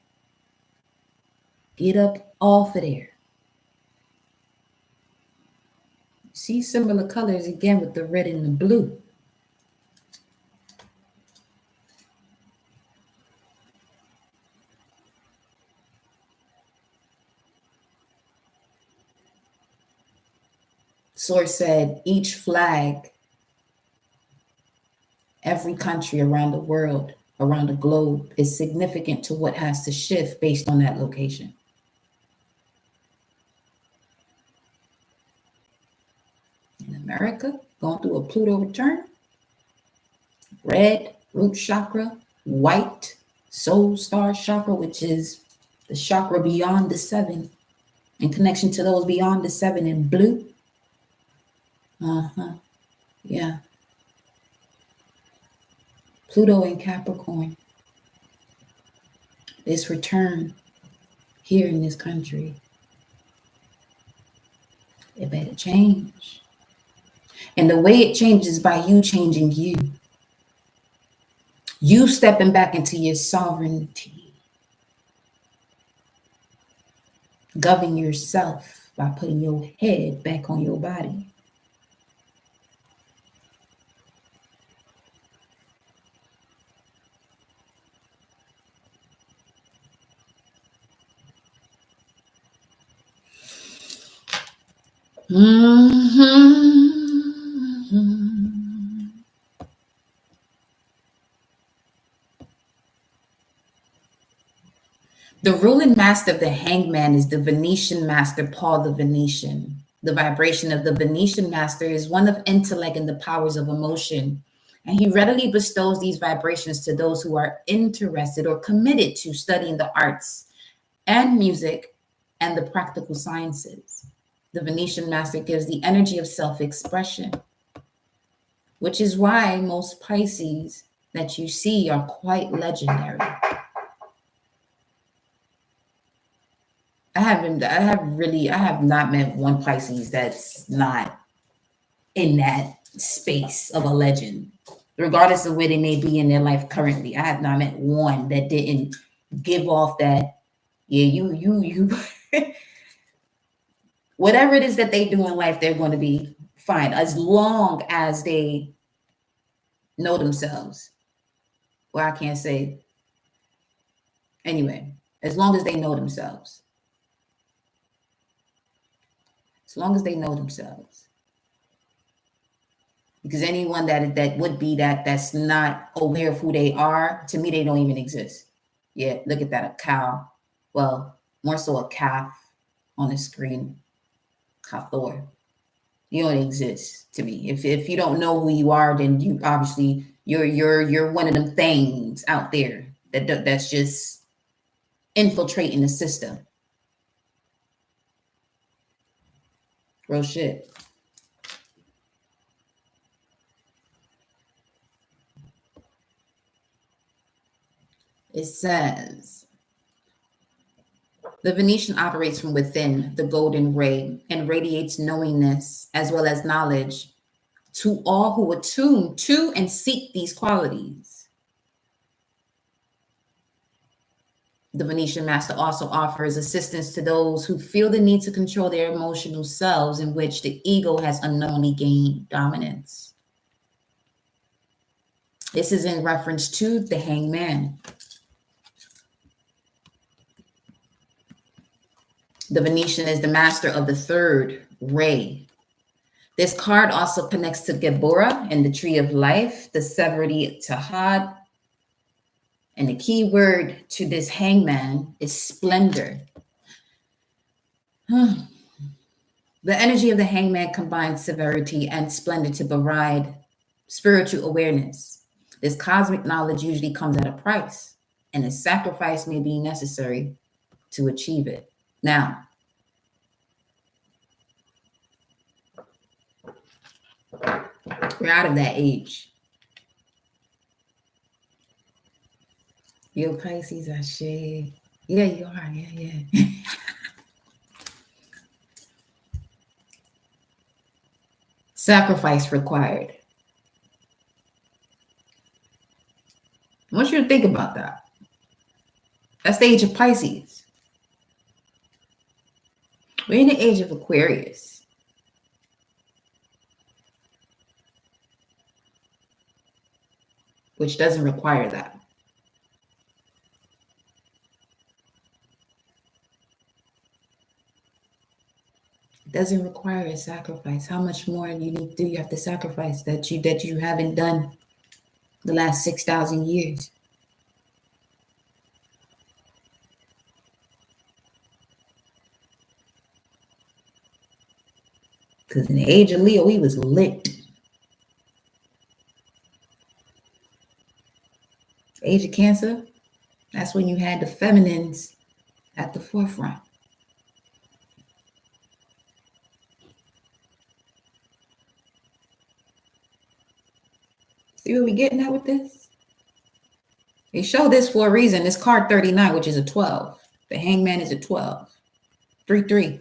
Get up off of there. See similar colors again with the red and the blue. Source said each flag, every country around the world, around the globe, is significant to what has to shift based on that location. In America, going through a Pluto return, red, root chakra, white, soul star chakra, which is the chakra beyond the seven, in connection to those beyond the seven, in blue. Yeah. Pluto in Capricorn. This return here in this country, it better change. And the way it changes by you changing you. You stepping back into your sovereignty. Govern yourself by putting your head back on your body. The ruling master of the hangman is the Venetian master, Paul the Venetian. The vibration of the Venetian master is one of intellect and the powers of emotion. And he readily bestows these vibrations to those who are interested or committed to studying the arts and music and the practical sciences. The Venetian master gives the energy of self-expression, which is why most Pisces that you see are quite legendary. I have not met one Pisces that's not in that space of a legend, regardless of where they may be in their life currently. I have not met one that didn't give off that, yeah, you, whatever it is that they do in life, they're going to be fine as long as they know themselves. Well, I can't say anyway, as long as they know themselves. As long as they know themselves. Because anyone that would be that's not aware of who they are, to me, they don't even exist. Yeah, look at that, a cow. Well, more so a calf on the screen. Cathor. You don't exist to me. If you don't know who you are, then you obviously you're one of them things out there that's just infiltrating the system. Real shit. It says the Venetian operates from within the golden ray and radiates knowingness as well as knowledge to all who attune to and seek these qualities. The Venetian master also offers assistance to those who feel the need to control their emotional selves in which the ego has unknowingly gained dominance. This is in reference to the hangman. The Venetian is the master of the third ray. This card also connects to Gebura and the tree of life, the Severity Tahad. And the key word to this hangman is splendor. The energy of the hangman combines severity and splendor to provide spiritual awareness. This cosmic knowledge usually comes at a price, and a sacrifice may be necessary to achieve it. Now, we're out of that age. Yo, Pisces, I shade. Yeah, you are. Yeah. Sacrifice required. I want you to think about that. That's the age of Pisces. We're in the age of Aquarius. Which doesn't require that. It doesn't require a sacrifice. How much more do you have to sacrifice that you haven't done the last 6,000 years? Because in the age of Leo, we was lit. Age of Cancer, that's when you had the feminines at the forefront. See what we getting at with this? They show this for a reason. This card 39, which is a 12. The hangman is a 12. 3-3.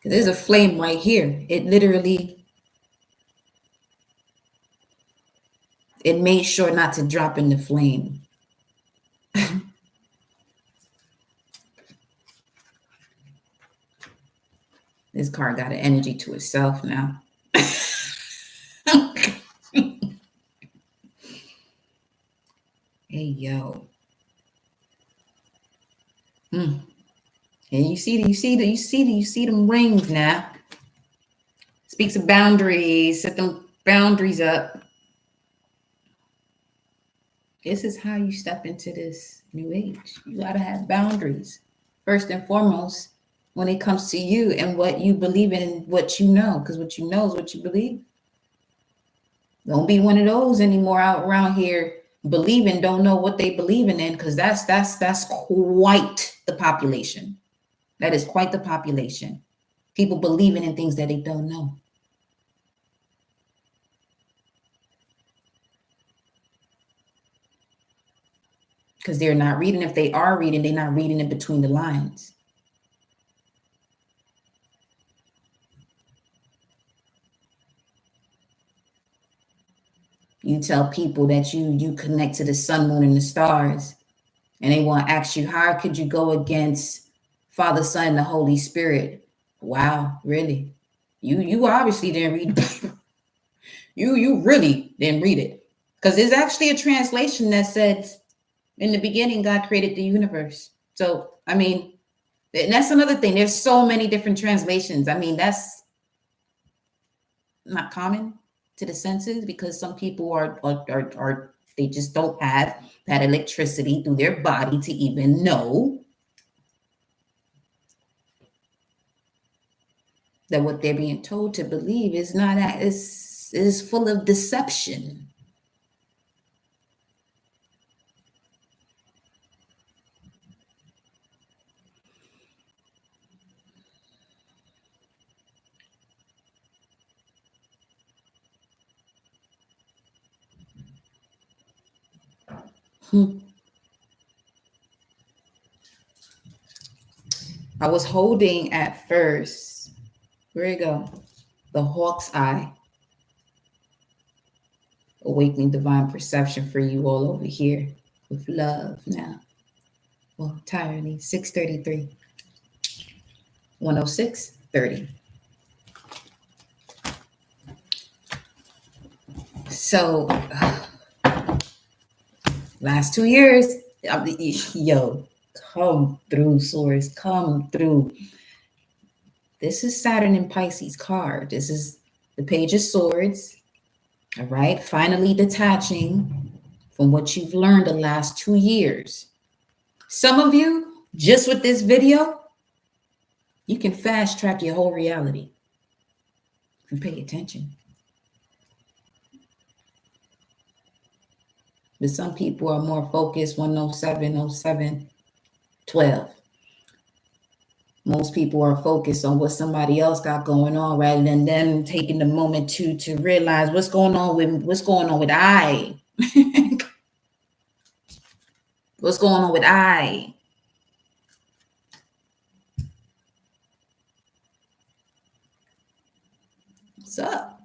There's a flame right here. It literally, it made sure not to drop in the flame. This card got an energy to itself now. Hey, yo. And you see them rings now. Speaks of boundaries, set them boundaries up. This is how you step into this new age. You gotta have boundaries. First and foremost, when it comes to you and what you believe in and what you know, because what you know is what you believe. Don't be one of those anymore out around here believing, don't know what they believing in, because that's quite the population. That is quite the population. People believing in things that they don't know. because they're not reading. If they are reading, they're not reading in between the lines. You tell people that you connect to the sun, moon, and the stars, and they want to ask you, how could you go against Father, Son, and the Holy Spirit? Wow, really? You obviously didn't read the Bible. You really didn't read it. Because there's actually a translation that says, in the beginning, God created the universe. So, I mean, and that's another thing. There's so many different translations. I mean, that's not common to the senses, because some people are they just don't have that electricity through their body to even know that what they're being told to believe is not that is full of deception. I was holding at first, where you go? The hawk's eye. Awakening divine perception for you all over here with love now. Well, tyranny, 633. 106:30. So, last 2 years, yo, come through, Source, come through. This is Saturn and Pisces card. This is the Page of Swords. All right, finally detaching from what you've learned the last 2 years. Some of you, just with this video, you can fast track your whole reality if you pay attention. But some people are more focused, 107, 07, 12. Most people are focused on what somebody else got going on rather than them taking the moment to realize what's going on with I. What's going on with I? What's up?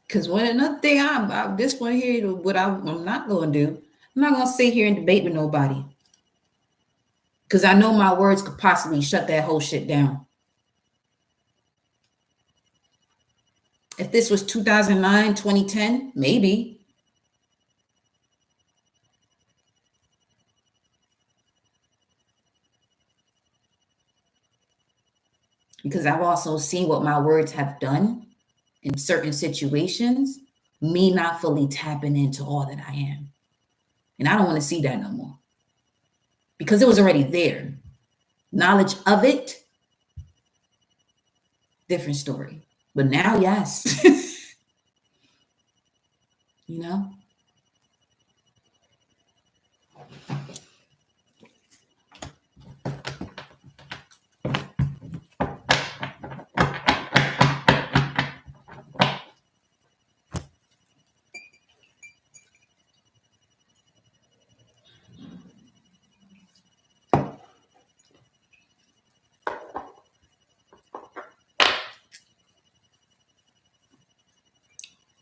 Because another thing, this one here, what I'm not going to do, I'm not going to sit here and debate with nobody. Because I know my words could possibly shut that whole shit down. If this was 2009, 2010, maybe. Because I've also seen what my words have done in certain situations, me not fully tapping into all that I am. And I don't want to see that no more. Because it was already there. Knowledge of it, different story. But now, yes. You know?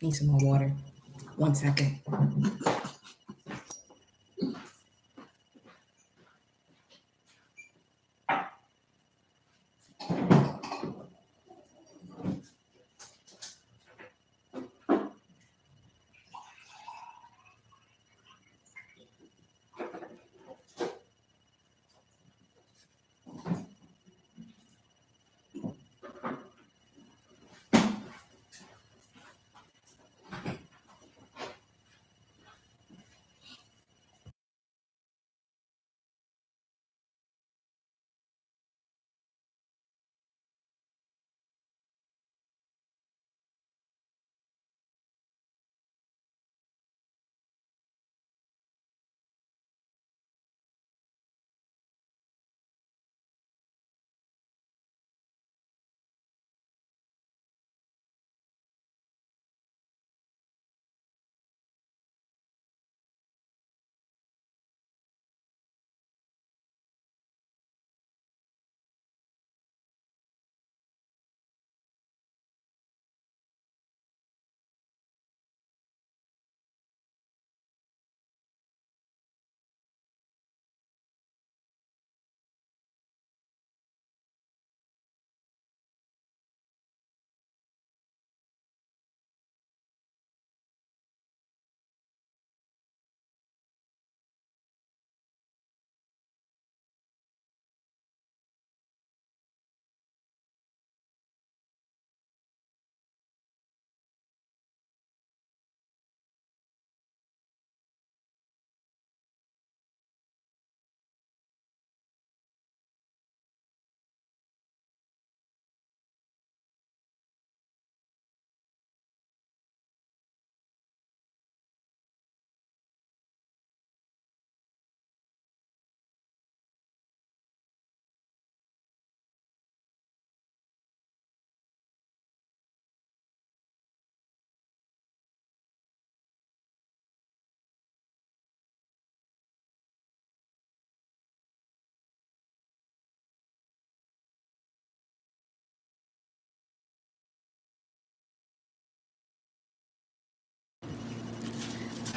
Need some more water. 1 second.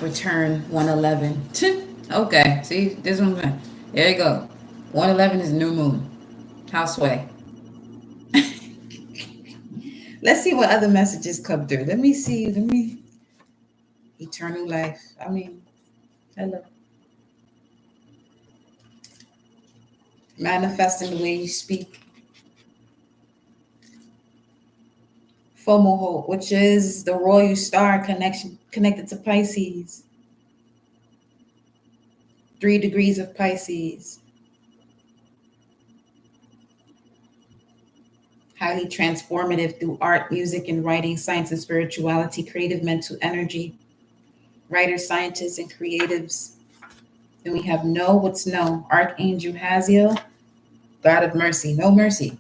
Return 111. Okay, see, this one. There you go. 111 is new moon. Houseway. Let's see what other messages come through. Let me see. Eternal life. I mean, hello. Manifesting the way you speak. Fomoho, which is the royal star connection connected to Pisces. 3 degrees of Pisces. Highly transformative through art, music, and writing, science and spirituality, creative mental energy, writers, scientists, and creatives. Then we have No, what's No? Archangel Haziel, God of mercy, no mercy.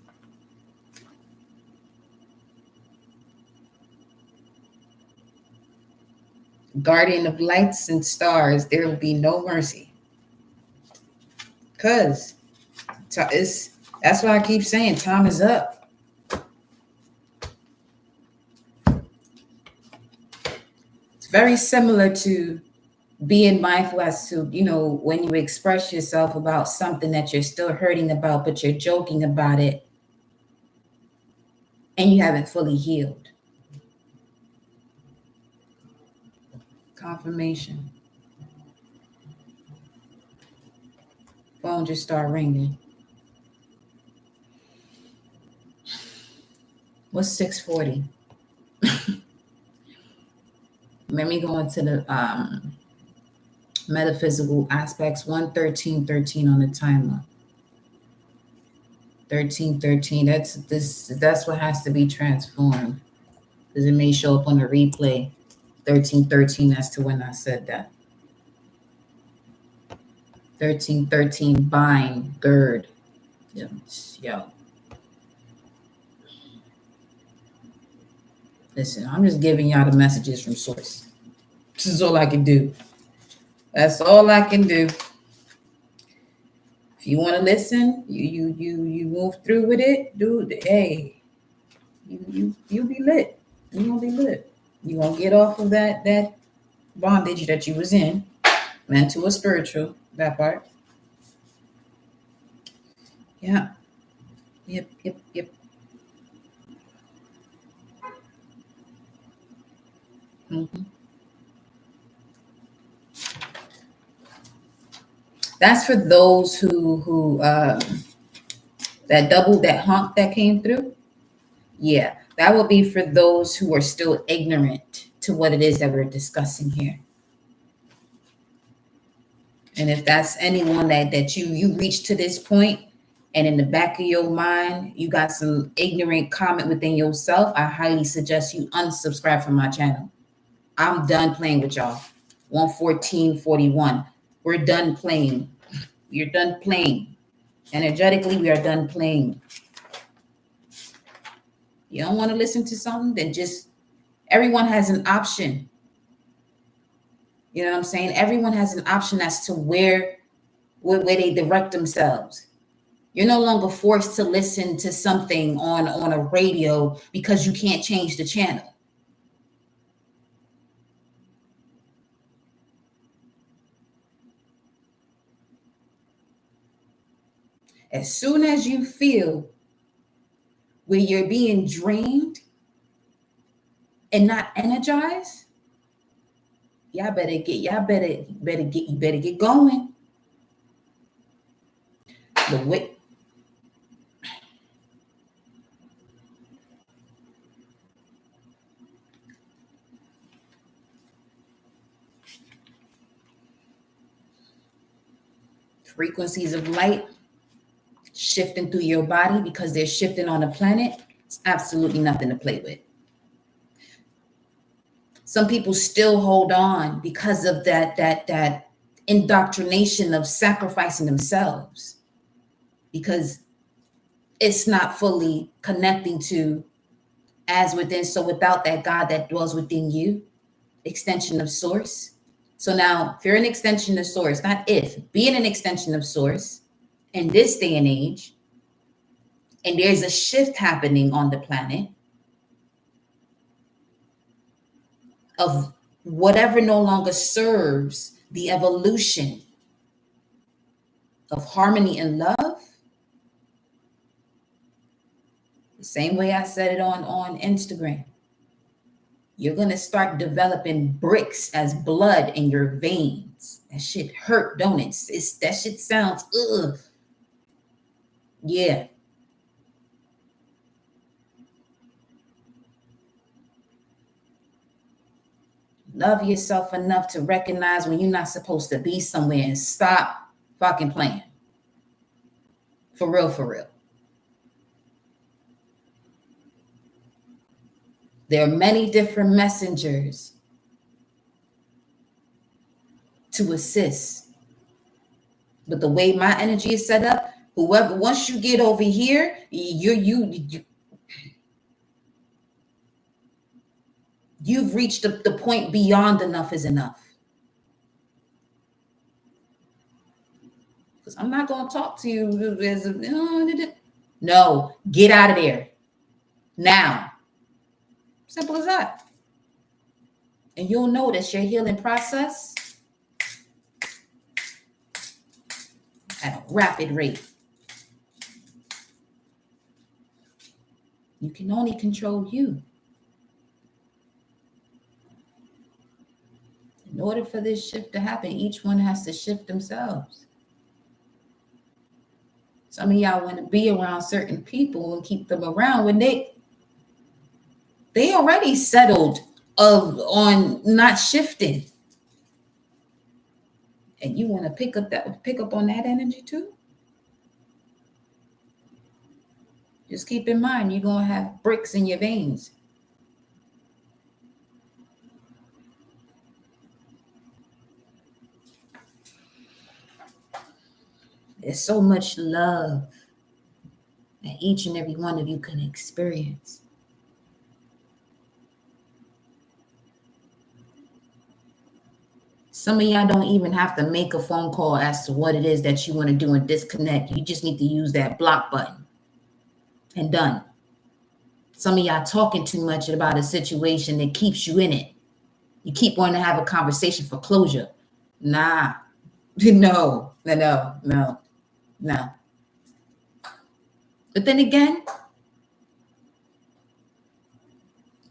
Guardian of lights and stars, there will be no mercy. Because that's why I keep saying time is up. It's very similar to being mindful as to, when you express yourself about something that you're still hurting about, but you're joking about it and you haven't fully healed. Confirmation. Phone just started ringing. What's 640? Let me go into the metaphysical aspects. 11313 on the timer. 1313. That's what has to be transformed, because it may show up on the replay. 1313 as to when I said that. 1313 bind, gird. Yo. Listen, I'm just giving y'all the messages from source. This is all I can do. That's all I can do. If you want to listen, you move through with it, dude. Hey, you be lit. You gonna be lit. You gonna get off of that bondage that you was in, mental or spiritual. That part. Yeah. Yep. Mm-hmm. That's for those who that honk that came through. Yeah, that will be for those who are still ignorant to what it is that we're discussing here. And if that's anyone that you reach to this point, and in the back of your mind you got some ignorant comment within yourself, I highly suggest you unsubscribe from my channel. I'm done playing with y'all. 11441. We're done playing. You're done playing. Energetically, we are done playing. You don't want to listen to something, then just, everyone has an option. You know what I'm saying? Everyone has an option as to where they direct themselves. You're no longer forced to listen to something on a radio because you can't change the channel. As soon as you feel where you're being drained and not energized, you better get going. The way frequencies of light shifting through your body, because they're shifting on the planet, it's absolutely nothing to play with. Some people still hold on because of that indoctrination of sacrificing themselves, because it's not fully connecting to as within, so without that God that dwells within you, extension of source. So now, if you're an extension of source, not if, being an extension of source in this day and age, and there's a shift happening on the planet of whatever no longer serves the evolution of harmony and love, the same way I said it on Instagram, you're going to start developing bricks as blood in your veins. That shit hurt, don't it? That shit sounds, ugh. Yeah. Love yourself enough to recognize when you're not supposed to be somewhere and stop fucking playing. For real, for real. There are many different messengers to assist. But the way my energy is set up, whoever, once you get over here, you've reached the point beyond enough is enough. Because I'm not going to talk to you as no, get out of there now. Simple as that. And you'll notice your healing process at a rapid rate. You can only control you. In order for this shift to happen, each one has to shift themselves. Some of y'all want to be around certain people and keep them around when they already settled on not shifting. And you want to pick up on that energy too? Just keep in mind, you're going to have bricks in your veins. There's so much love that each and every one of you can experience. Some of y'all don't even have to make a phone call as to what it is that you want to do and disconnect. You just need to use that block button and done. Some of y'all talking too much about a situation that keeps you in it. You keep wanting to have a conversation for closure. Nah, no. But then again,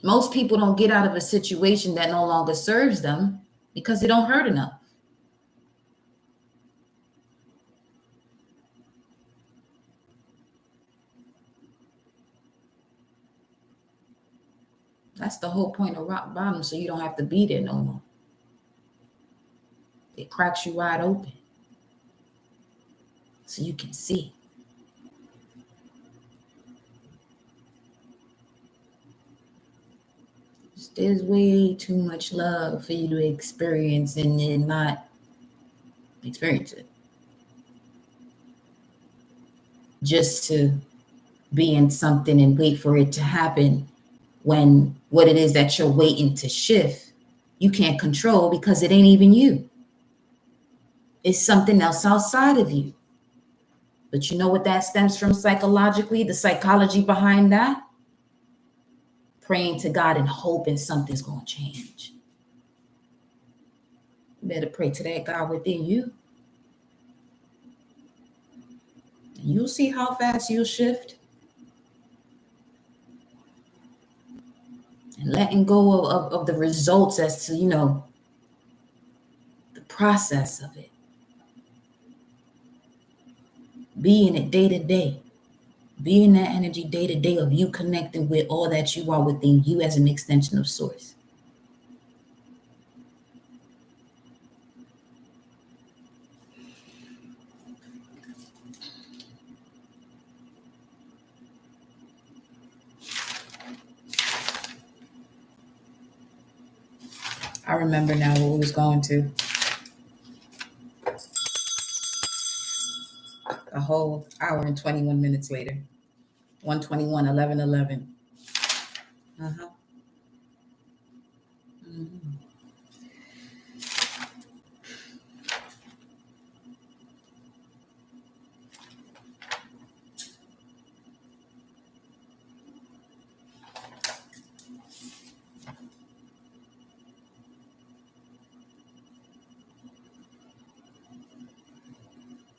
most people don't get out of a situation that no longer serves them because it don't hurt enough. That's the whole point of rock bottom, so you don't have to be there no more. It cracks you wide open so you can see. There's way too much love for you to experience and then not experience it. Just to be in something and wait for it to happen when what it is that you're waiting to shift, you can't control because it ain't even you. It's something else outside of you. But you know what that stems from psychologically, the psychology behind that? Praying to God and hoping something's going to change. You better pray to that God within you. And you'll see how fast you'll shift. And letting go of the results as to, the process of it. Being it day to day. Being that energy day to day of you connecting with all that you are within you as an extension of source. I remember now what we was going to. A whole hour and 21 minutes later. 121, 11:11. Uh-huh. Mm-hmm.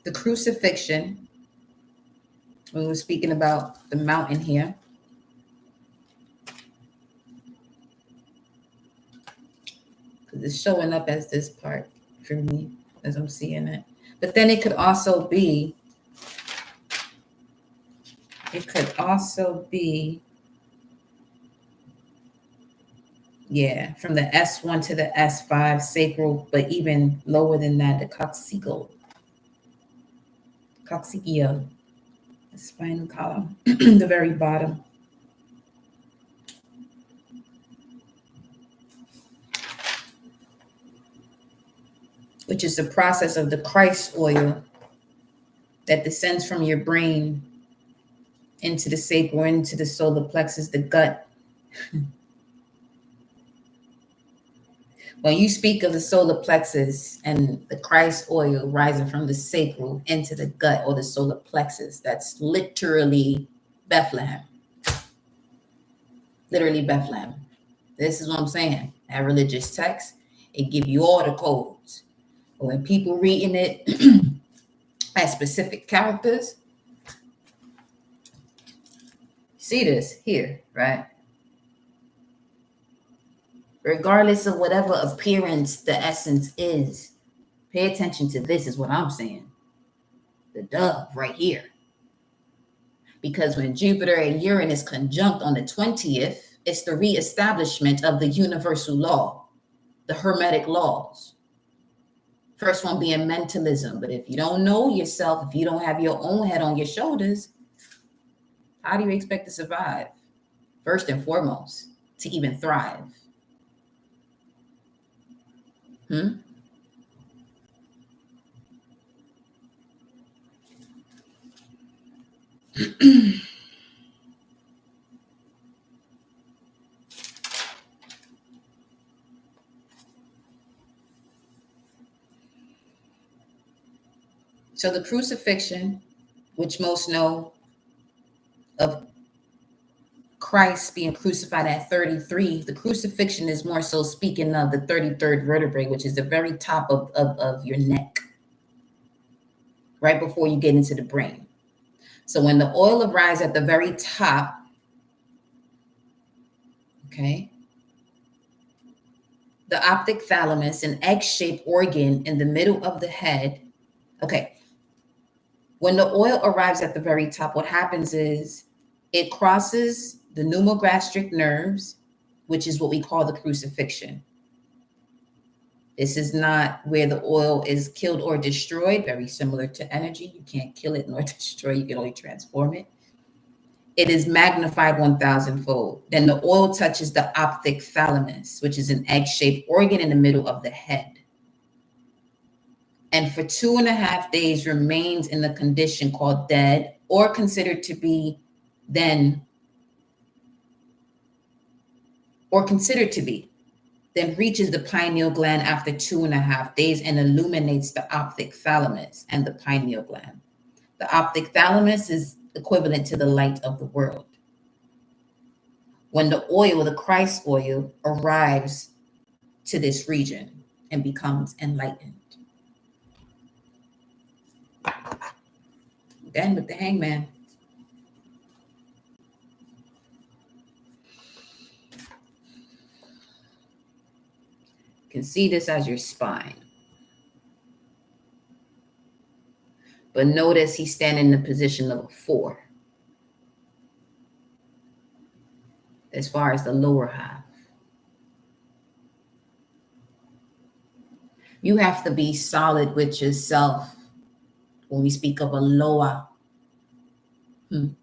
The crucifixion, when we were speaking about the mountain here, because it's showing up as this part for me as I'm seeing it. But then it could also be, yeah, from the S1 to the S5 sacral, but even lower than that, the coccygeal, the spinal column, the very bottom. Which is the process of the Christ oil that descends from your brain into the sacral, into the solar plexus, the gut. When you speak of the solar plexus and the Christ oil rising from the sacral into the gut or the solar plexus, that's literally Bethlehem. Literally Bethlehem. This is what I'm saying. That religious text, it give you all the codes. But when people reading it as specific characters, see this here, right? Regardless of whatever appearance the essence is, pay attention to this is what I'm saying. The dove right here. Because when Jupiter and Uranus conjunct on the 20th, it's the reestablishment of the universal law, the Hermetic laws. First one being mentalism. But if you don't know yourself, if you don't have your own head on your shoulders, how do you expect to survive? First and foremost, to even thrive. So the crucifixion, which most know of Christ being crucified at 33, the crucifixion is more so speaking of the 33rd vertebrae, which is the very top of your neck, right before you get into the brain. So when the oil arrives at the very top, okay, the optic thalamus, an egg-shaped organ in the middle of the head, okay, when the oil arrives at the very top, what happens is it crosses the pneumogastric nerves, which is what we call the crucifixion. This is not where the oil is killed or destroyed, very similar to energy. You can't kill it nor destroy, you can only transform it. It is magnified 1,000-fold. Then the oil touches the optic thalamus, which is an egg-shaped organ in the middle of the head. And for 2.5 days remains in the condition called dead, or considered to be then reaches the pineal gland after 2.5 days and illuminates the optic thalamus and the pineal gland. The optic thalamus is equivalent to the light of the world. When the oil, the Christ oil, arrives to this region and becomes enlightened. Then with the hangman. You can see this as your spine. But notice he's standing in the position of a 4. As far as the lower half. You have to be solid with yourself when we speak of a lower. When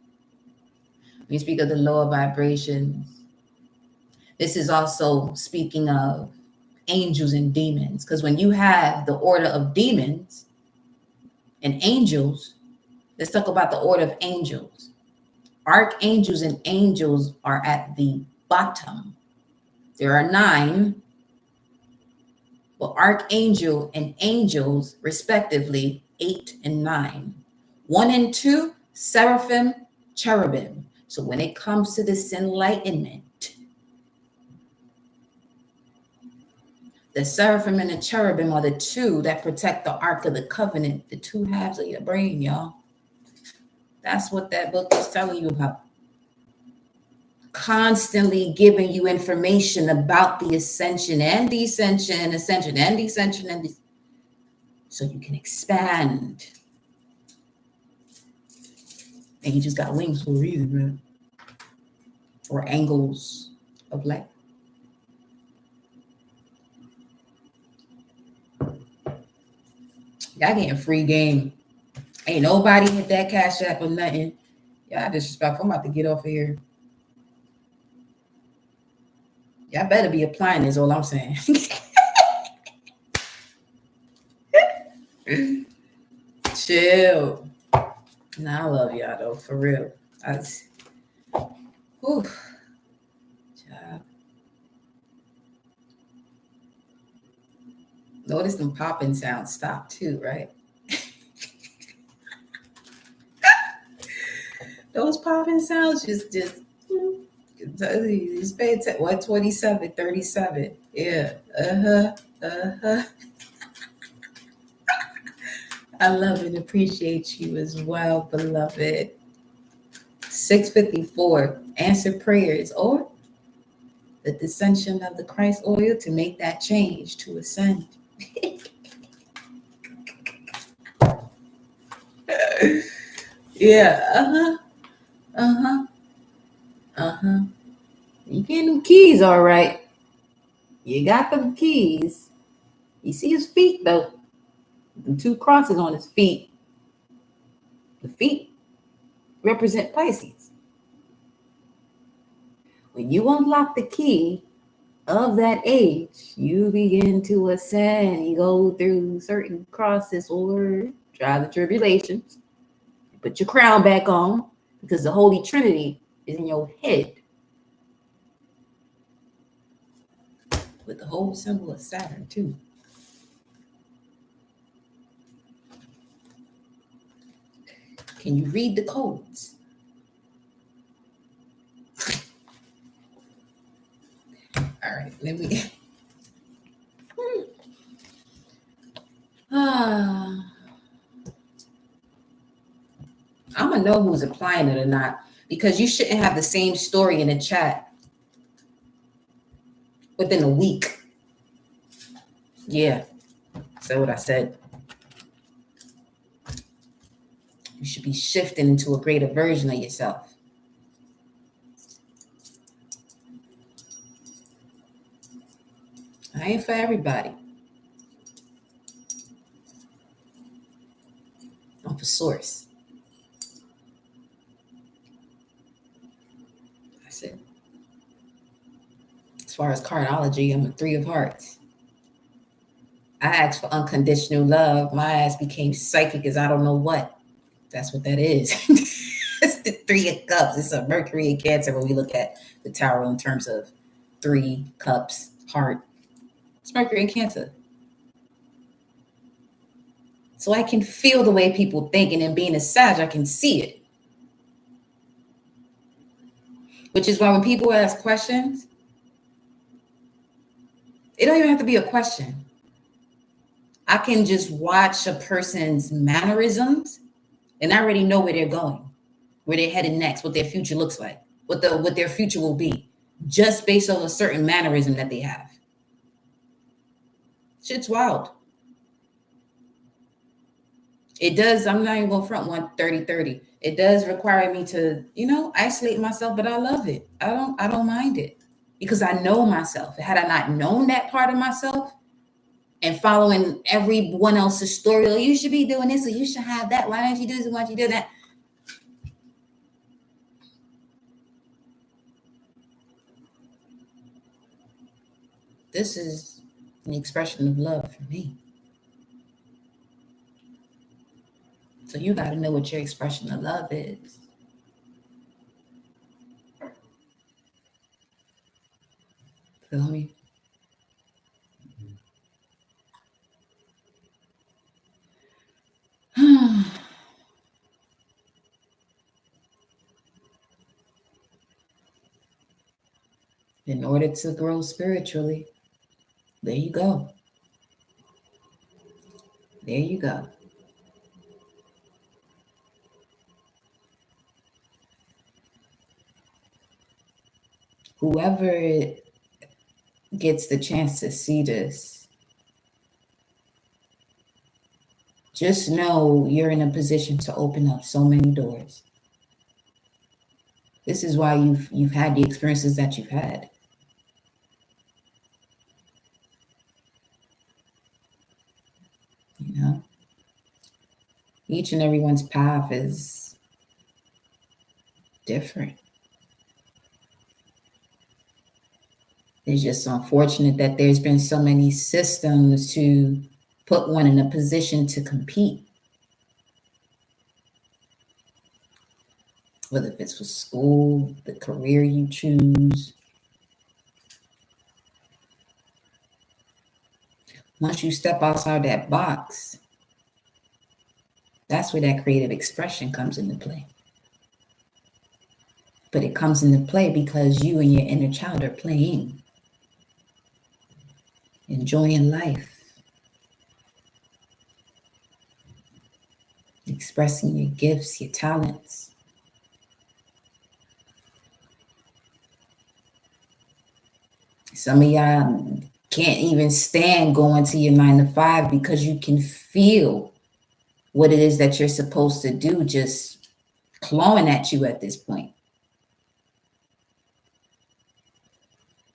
we speak of the lower vibrations. This is also speaking of angels and demons. Because when you have the order of demons and angels, let's talk about the order of angels. Archangels and angels are at the bottom. There are 9. Well, archangel and angels, respectively, 8 and 9. 1 and 2, seraphim, cherubim. So when it comes to this enlightenment, The seraphim and the cherubim are the two that protect the Ark of the Covenant, the two halves of your brain, y'all. That's what that book is telling you about. Constantly giving you information about the ascension and descension, ascension and descension, and so you can expand. And you just got wings for a reason, man. Or angles of light. Y'all getting free game. Ain't nobody hit that Cash App or nothing. Y'all disrespectful. I'm about to get off of here. Y'all better be applying is all I'm saying. Chill. Nah, I love y'all though, for real. Notice them popping sounds stop too, right? Those popping sounds just pay attention. 127, 37. Yeah. I love and appreciate you as well, beloved. 654. Answer prayers or the descension of the Christ oil to make that change to ascend. Yeah. You getting them keys all right. You got them keys. You see his feet though. The two crosses on his feet. The feet represent Pisces. When you unlock the key of that age, you begin to ascend. You go through certain crosses or try the tribulations. Put your crown back on because the Holy Trinity is in your head. With the whole symbol of Saturn too. Can you read the codes? All right, let me. I'm gonna know who's applying it or not because you shouldn't have the same story in the chat within a week. Yeah, so what I said. You should be shifting into a greater version of yourself. I ain't for everybody. I'm for source. That's it. As far as cardology, I'm a 3 of hearts. I asked for unconditional love. My ass became psychic as I don't know what. That's what that is. It's the 3 of cups. It's a Mercury and Cancer when we look at the tarot in terms of 3 cups, heart. It's Mercury and Cancer. So I can feel the way people think, and then being a Sag, I can see it. Which is why when people ask questions, it don't even have to be a question. I can just watch a person's mannerisms and I already know where they're going, where they're headed next, what their future looks like, what their future will be, just based on a certain mannerism that they have. Shit's wild. It does, I'm not even going to front 130-30. It does require me to, isolate myself, but I love it. I don't mind it because I know myself. Had I not known that part of myself and following everyone else's story, oh, you should be doing this, or you should have that. Why don't you do this? Why don't you do that? This is an expression of love for me. So you got to know what your expression of love is. Feel me? In order to grow spiritually, There you go. There you go. Whoever gets the chance to see this, just know you're in a position to open up so many doors. This is why you've had the experiences that you've had. You know, each and everyone's path is different. It's just unfortunate that there's been so many systems to put one in a position to compete. Whether if it's for school, the career you choose. Once you step outside that box, that's where that creative expression comes into play. But it comes into play because you and your inner child are playing, enjoying life, expressing your gifts, your talents. Some of y'all can't even stand going to your 9 to 5 because you can feel what it is that you're supposed to do just clawing at you at this point.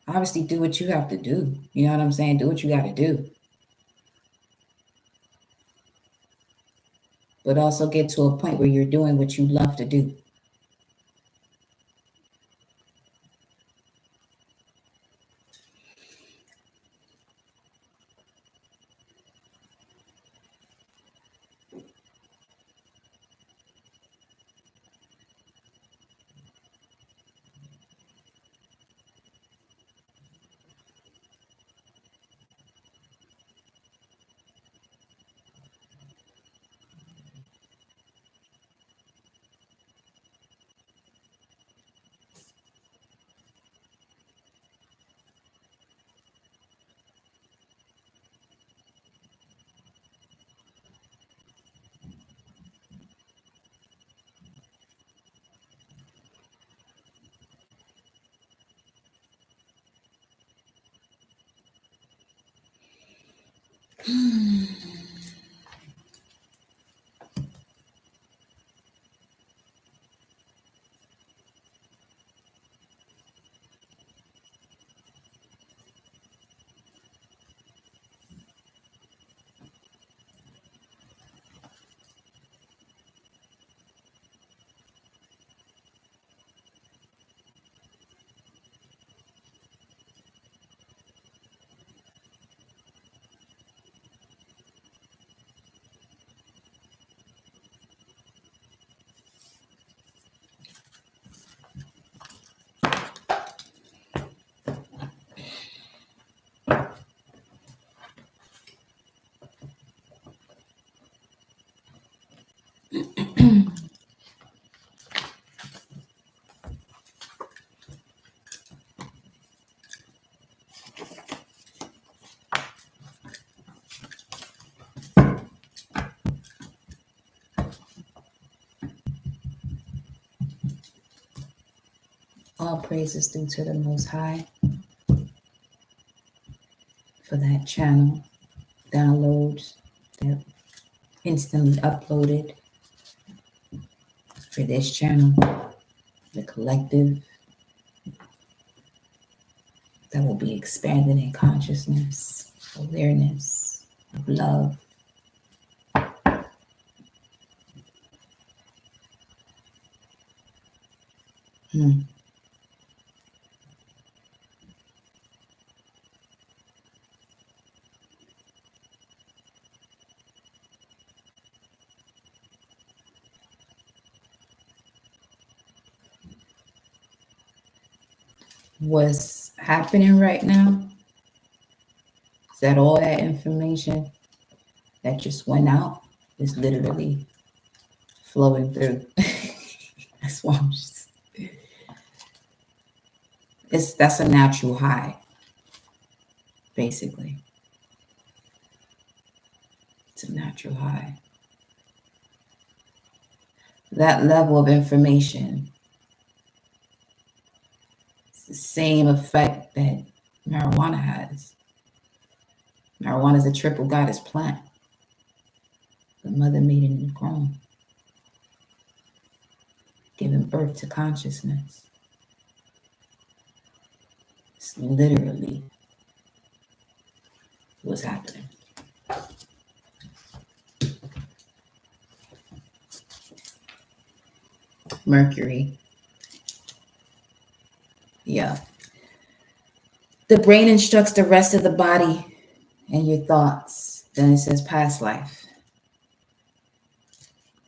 Obviously, do what you have to do. You know what I'm saying? Do what you got to do. But also get to a point where you're doing what you love to do. All praises due to the Most High for that channel, downloads that instantly uploaded for this channel, the collective that will be expanded in consciousness, awareness, of love. What's happening right now is that all that information that just went out is literally flowing through. That's why I'm just, that's a natural high. basically. It's a natural high. That level of information, it's the same effect that marijuana has. Marijuana is a triple goddess plant. The mother made it in the grown, giving birth to consciousness. It's literally what's happening. Mercury. Yeah. The brain instructs the rest of the body and your thoughts. Then it says past life.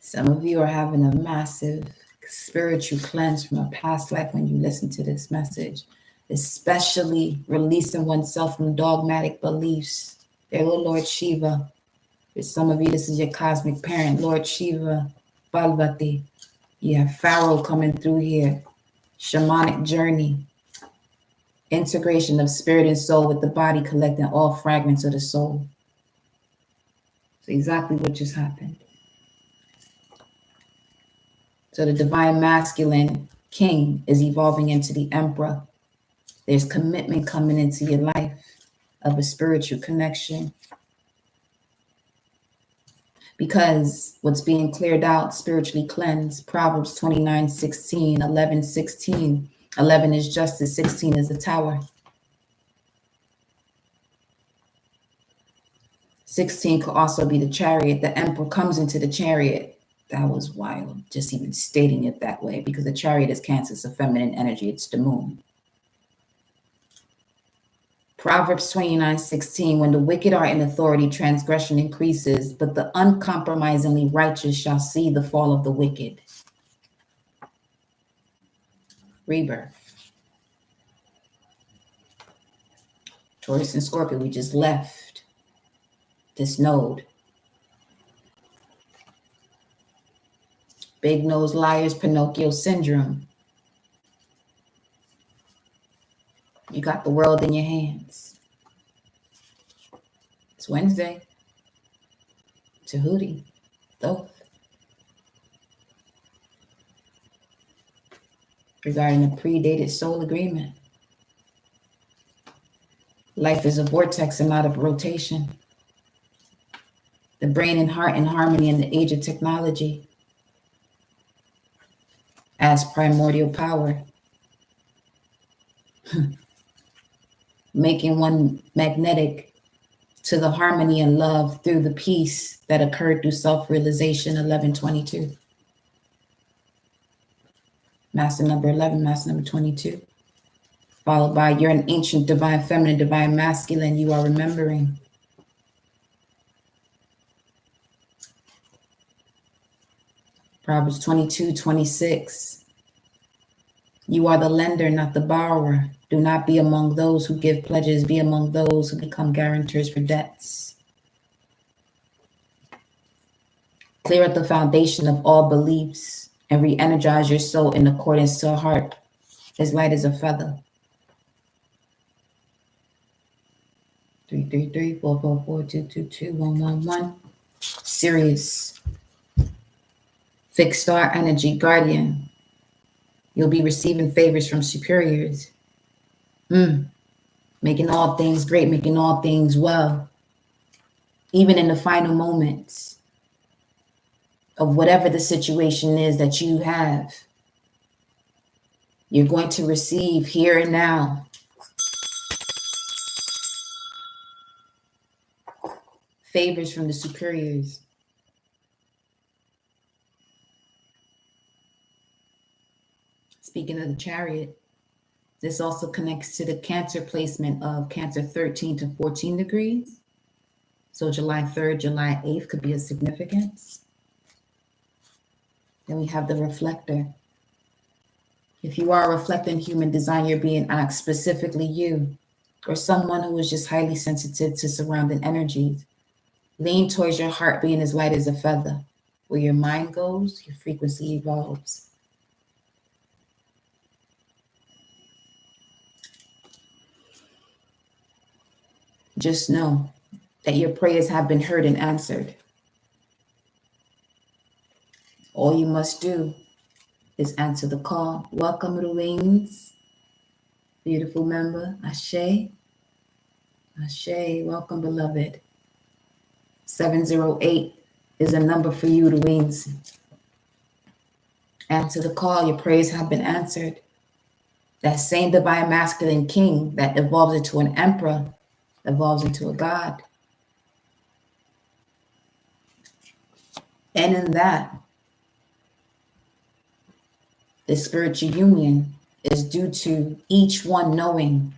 Some of you are having a massive spiritual cleanse from a past life when you listen to this message, especially releasing oneself from dogmatic beliefs. There go Lord Shiva. For some of you, this is your cosmic parent, Lord Shiva, Parvati. You have Pharaoh coming through here. Shamanic journey. Integration of spirit and soul with the body, collecting all fragments of the soul. So exactly what just happened. So the divine masculine king is evolving into the emperor. There's commitment coming into your life of a spiritual connection. Because what's being cleared out, spiritually cleansed, Proverbs 29:16, 11:16. 11 is justice, 16 is the tower. 16 could also be the chariot. The emperor comes into the chariot. That was wild, just even stating it that way, because the chariot is Cancer, it's a feminine energy, it's the moon. Proverbs 29:16, when the wicked are in authority, transgression increases, but the uncompromisingly righteous shall see the fall of the wicked. Rebirth. Taurus and Scorpio, we just left this node. Big nose liars, Pinocchio syndrome. You got the world in your hands. It's Wednesday. Tahuti, Thoth. Regarding a predated soul agreement. Life is a vortex and not a rotation. The brain and heart in harmony in the age of technology. As primordial power. Making one magnetic to the harmony and love through the peace that occurred through self-realization, 1122. Master number 11, master number 22. Followed by, you're an ancient divine feminine, divine masculine, you are remembering. Proverbs 22:26. You are the lender, not the borrower. Do not be among those who give pledges, be among those who become guarantors for debts. Clear up the foundation of all beliefs and re-energize your soul in accordance to a heart as light as a feather. 333-444-222-111. Sirius. Fixed star energy guardian. You'll be receiving favors from superiors. Making all things great, making all things well. Even in the final moments of whatever the situation is that you have, you're going to receive here and now favors from the superiors. Speaking of the chariot, this also connects to the Cancer placement of Cancer 13 to 14 degrees. So July 3rd, July 8th could be a significance. Then we have the reflector. If you are reflecting human design, you're being asked, specifically you, or someone who is just highly sensitive to surrounding energies. Lean towards your heart being as light as a feather. Where your mind goes, your frequency evolves. Just know that your prayers have been heard and answered. All you must do is answer the call. Welcome, Ruins. Beautiful member. Ashe. Ashe. Welcome, beloved. 708 is a number for you, Ruins. Answer the call. Your prayers have been answered. That same divine masculine king that evolves into an emperor evolves into a god. And in that, the spiritual union is due to each one knowing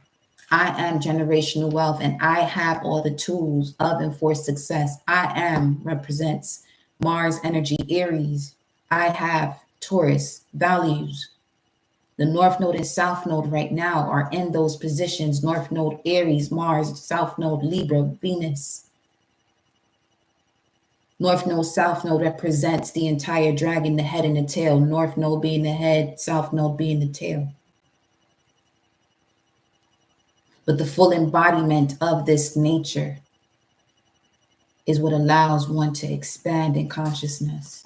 I am generational wealth and I have all the tools of and for success. I am represents Mars energy, Aries. I have Taurus values. The North Node and South Node right now are in those positions. North Node, Aries, Mars, South Node, Libra, Venus. North Node, South Node represents the entire dragon, the head and the tail. North Node being the head, South Node being the tail. But the full embodiment of this nature is what allows one to expand in consciousness.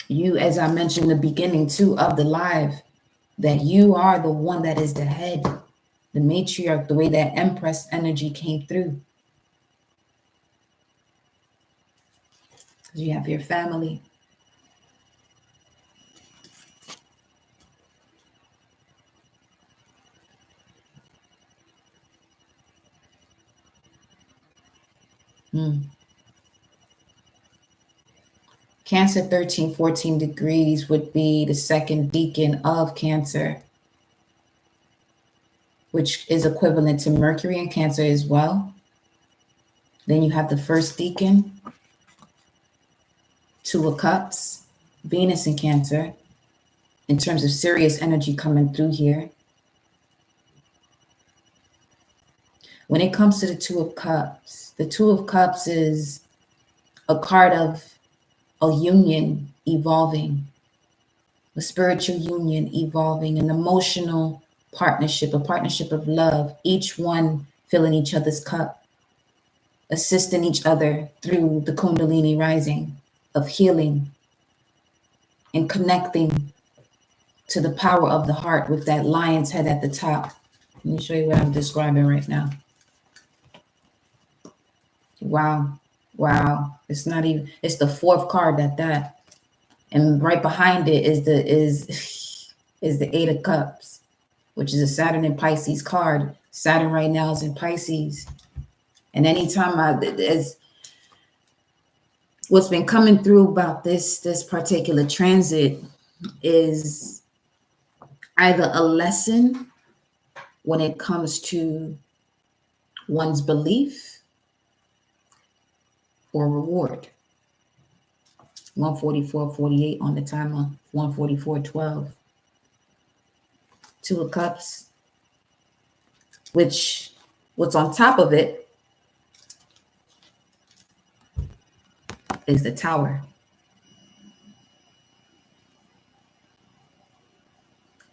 You, as I mentioned in the beginning too of the live, that you are the one that is the head, the matriarch, the way that Empress energy came through. You have your family. Cancer 13, 14 degrees would be the second decan of Cancer, which is equivalent to Mercury in Cancer as well. Then you have the first decan, Two of Cups, Venus in Cancer, in terms of serious energy coming through here. When it comes to the Two of Cups is a card of a union evolving, a spiritual union evolving, an emotional partnership, a partnership of love, each one filling each other's cup, assisting each other through the Kundalini rising of healing and connecting to the power of the heart with that lion's head at the top. Let me show you what I'm describing right now. Wow. Wow. It's not even, it's the fourth card at that. And right behind it is the Eight of Cups, which is a Saturn and Pisces card. Saturn right now is in Pisces. And anytime as what's been coming through about this particular transit is either a lesson when it comes to one's belief or reward. 144:48 on the timer, 144:12. Two of Cups, which what's on top of it is the Tower.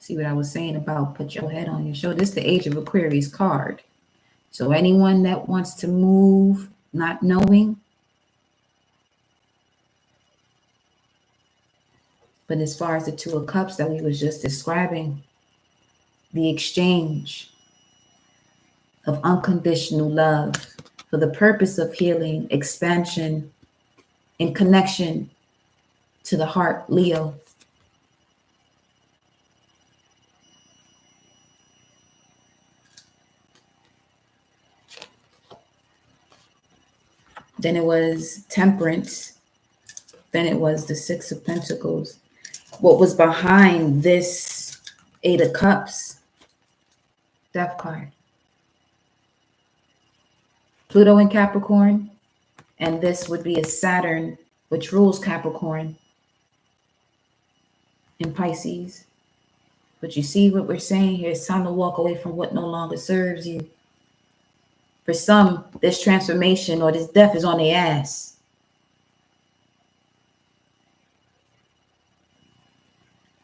See what I was saying about put your head on your shoulder? This is the Age of Aquarius card. So anyone that wants to move, not knowing, but as far as the Two of Cups that we was just describing, the exchange of unconditional love for the purpose of healing, expansion, and connection to the heart, Leo. Then it was Temperance. Then it was the Six of Pentacles. What was behind this Eight of Cups? Death card. Pluto in Capricorn. And this would be a Saturn, which rules Capricorn in Pisces. But you see what we're saying here? It's time to walk away from what no longer serves you. For some, this transformation or this death is on their ass.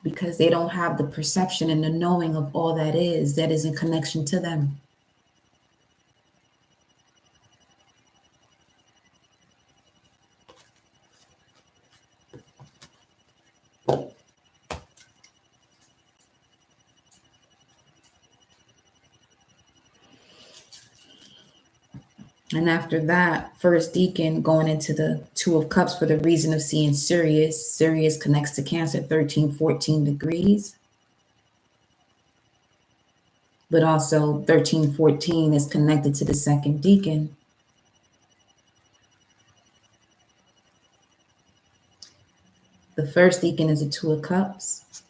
Because they don't have the perception and the knowing of all that is in connection to them. And after that, first deacon going into the Two of Cups for the reason of seeing Sirius. Sirius connects to Cancer, 13, 14 degrees. But also 13, 14 is connected to the second deacon. The first deacon is a Two of Cups.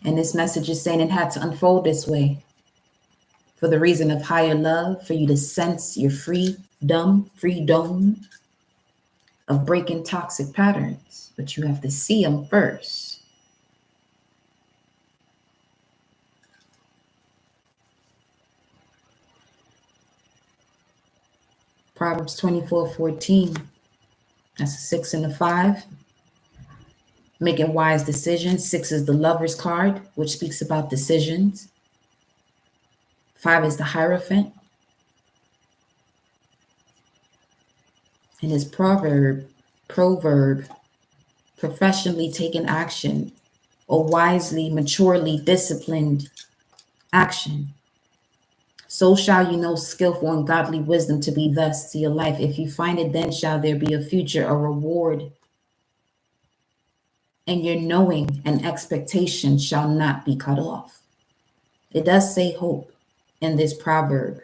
And this message is saying it had to unfold this way for the reason of higher love, for you to sense your freedom of breaking toxic patterns. But you have to see them first. Proverbs 24:14. That's a 6 and a 5. Making wise decisions. 6 is the lover's card, which speaks about decisions. 5 is the Hierophant. And his proverb, professionally taken action or wisely, maturely disciplined action. So shall you know skillful and godly wisdom to be thus to your life. If you find it, then shall there be a future, a reward. And your knowing and expectation shall not be cut off. It does say hope in this proverb.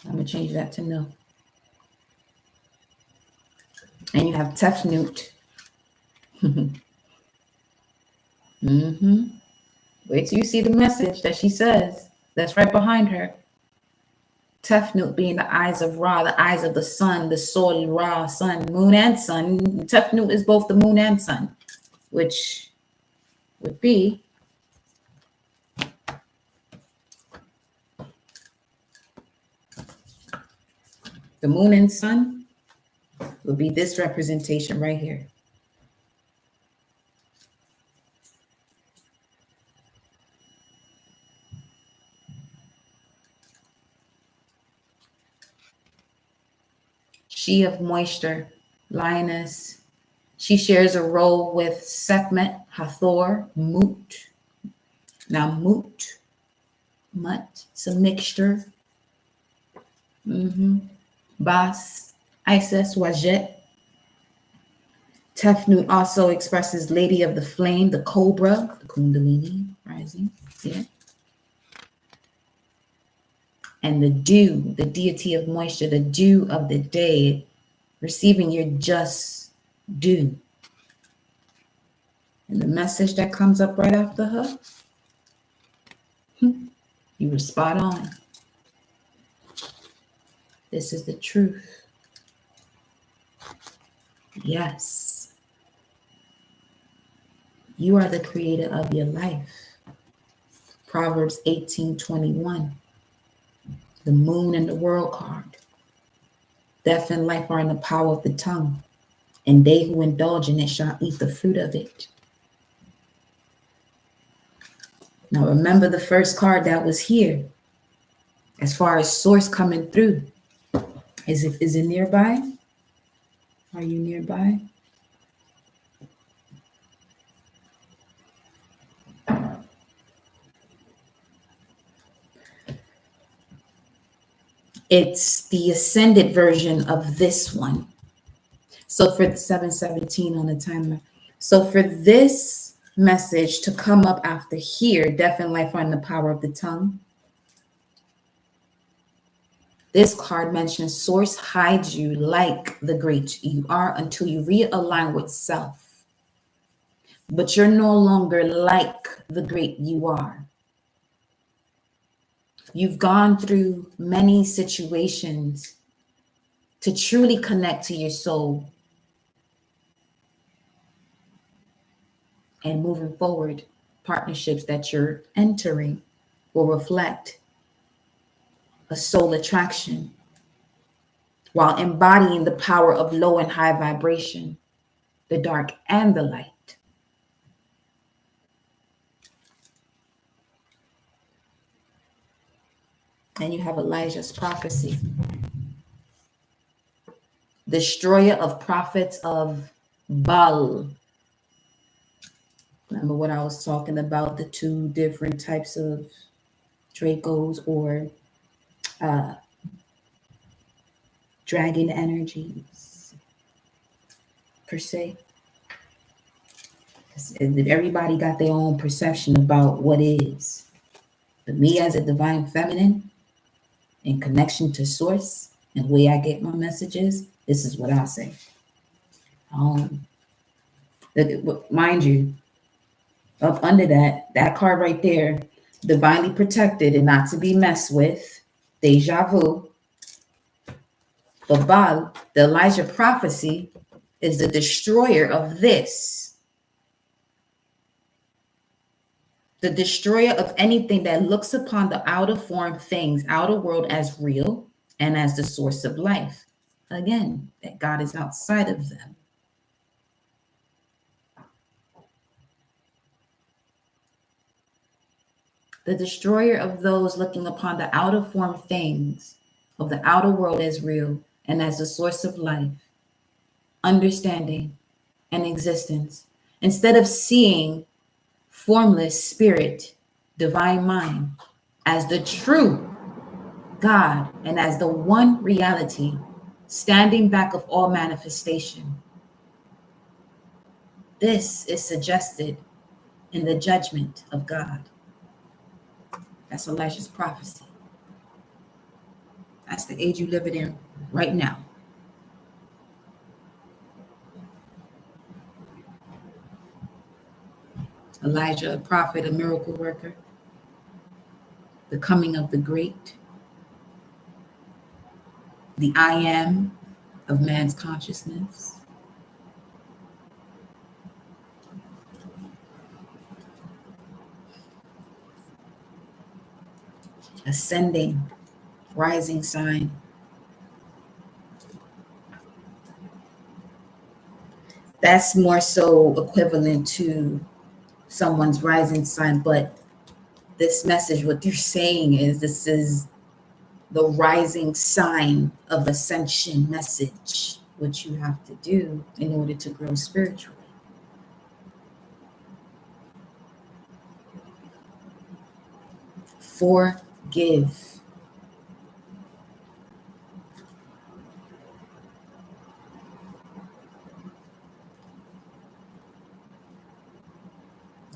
I'm going to change that to no. And you have Tefnut. Wait till you see the message that she says. That's right behind her. Tefnut being the eyes of Ra, the eyes of the sun, the soul, Ra, sun, moon and sun. Tefnut is both the moon and sun, which would be the moon and sun would be this representation right here. She of moisture, lioness. She shares a role with Sekhmet, Hathor, Mut. Now Mut, it's a mixture. Bas, Isis, Wajet. Tefnut also expresses Lady of the Flame, the Cobra, the Kundalini rising. See it? And the dew, the deity of moisture, the dew of the day, receiving your just due. And the message that comes up right after her, you were spot on. This is the truth. Yes. You are the creator of your life. Proverbs 18:21. The moon and the world card. Death and life are in the power of the tongue, and they who indulge in it shall eat the fruit of it. Now remember the first card that was here, as far as source coming through. Is it nearby? Are you nearby? It's the ascended version of this one. So for the 717 on the timer. So for this message to come up after here, death and life are in the power of the tongue. This card mentions source hides you like the great you are until you realign with self. But you're no longer like the great you are. You've gone through many situations to truly connect to your soul. And moving forward, partnerships that you're entering will reflect a soul attraction while embodying the power of low and high vibration, the dark and the light. And you have Elijah's prophecy. Destroyer of prophets of Baal. Remember what I was talking about, the two different types of Dracos or uh, dragon energies, per se. Everybody got their own perception about what is. But me as a divine feminine, in connection to source and the way I get my messages, this is what I say. Um, Mind you, up under that card right there, divinely protected and not to be messed with, deja vu. But Baal, the Elijah prophecy, is the destroyer of this, the destroyer of anything that looks upon the outer form things, outer world as real and as the source of life. Again, that God is outside of them. The destroyer of those looking upon the outer form things of the outer world as real and as the source of life, understanding, and existence, instead of seeing formless spirit, divine mind as the true God and as the one reality standing back of all manifestation. This is suggested in the judgment of God. That's Elijah's prophecy. That's the age you live in right now. Elijah, a prophet, a miracle worker, the coming of the great, the I am of man's consciousness. Ascending, rising sign. That's more so equivalent to someone's rising sign, but this message, what they're saying is this is the rising sign of ascension message, which you have to do in order to grow spiritually. Forgive.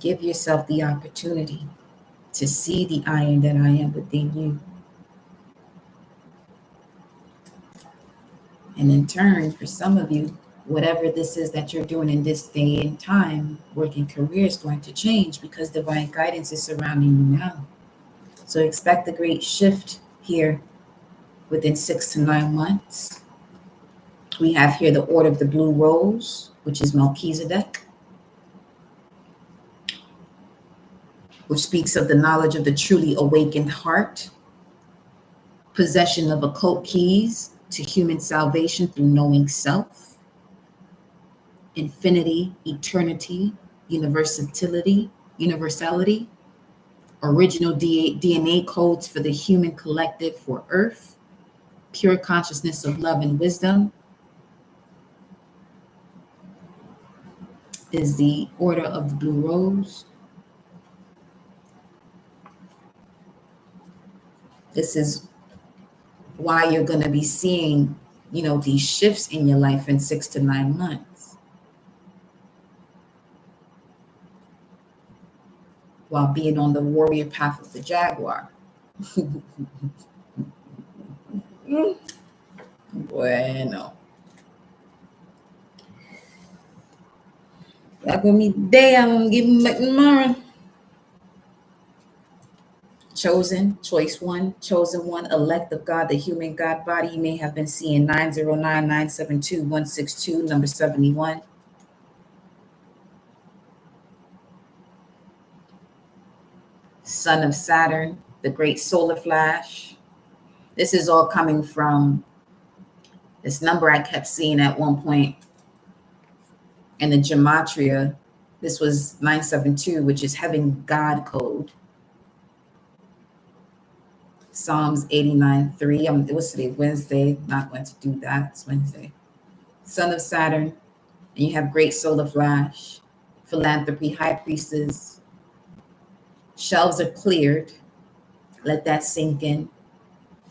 Give yourself the opportunity to see the I am that I am within you. And in turn, for some of you, whatever this is that you're doing in this day and time, working career is going to change because divine guidance is surrounding you now. So expect a great shift here within 6 to 9 months. We have here the Order of the Blue Rose, which is Melchizedek, which speaks of the knowledge of the truly awakened heart, possession of occult keys to human salvation through knowing self, infinity, eternity, universality, original DNA codes for the human collective for Earth, pure consciousness of love and wisdom is the Order of the Blue Rose. This is why you're going to be seeing, these shifts in your life in 6 to 9 months. While being on the warrior path of the Jaguar. Bueno. That gonna be day. I'm gonna give him back tomorrow. Chosen, choice one, chosen one, elect of God, the human God body. You may have been seeing 909-972-162, number 71. Son of Saturn, the great solar flash. This is all coming from this number I kept seeing at one point in the gematria. This was 972, which is heaven God code. Psalms 89:3. It was today, Wednesday. Not going to do that. It's Wednesday. Son of Saturn, and you have great solar flash, philanthropy, high priestess. Shelves are cleared. Let that sink in.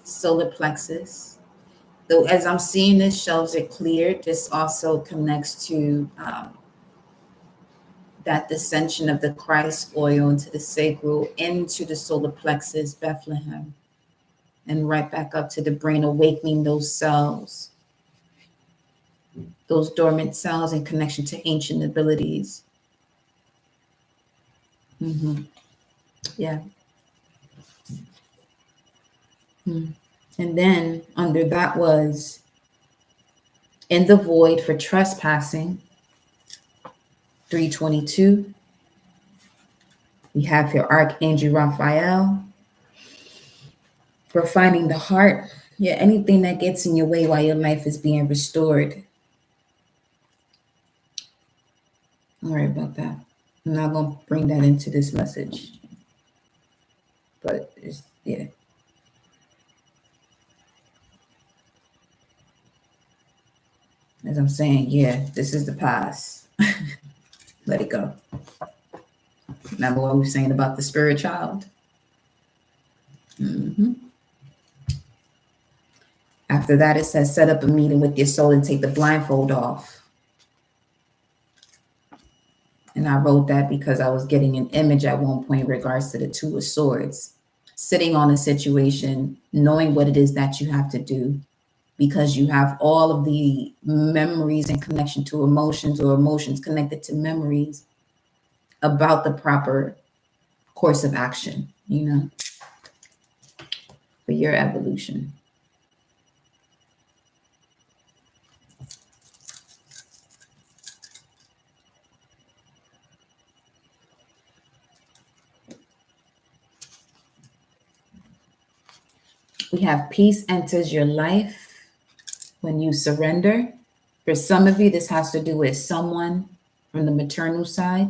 Solar plexus. Though as I'm seeing this, shelves are cleared. This also connects to that descension of the Christ oil into the sacral, into the solar plexus, Bethlehem, and right back up to the brain, awakening those cells, those dormant cells in connection to ancient abilities. Yeah. And then under that was in the void for trespassing, 322. We have here Archangel Raphael for finding the heart. Yeah, anything that gets in your way while your life is being restored. All right about that. I'm not going to bring that into this message. But it's, yeah. As I'm saying, yeah, this is the past. Let it go. Remember what we were saying about the spirit child? After that, it says, set up a meeting with your soul and take the blindfold off. And I wrote that because I was getting an image at one point in regards to the Two of Swords, sitting on a situation, knowing what it is that you have to do, because you have all of the memories in connection to emotions, or emotions connected to memories about the proper course of action, for your evolution. We have peace enters your life when you surrender. For some of you, this has to do with someone from the maternal side.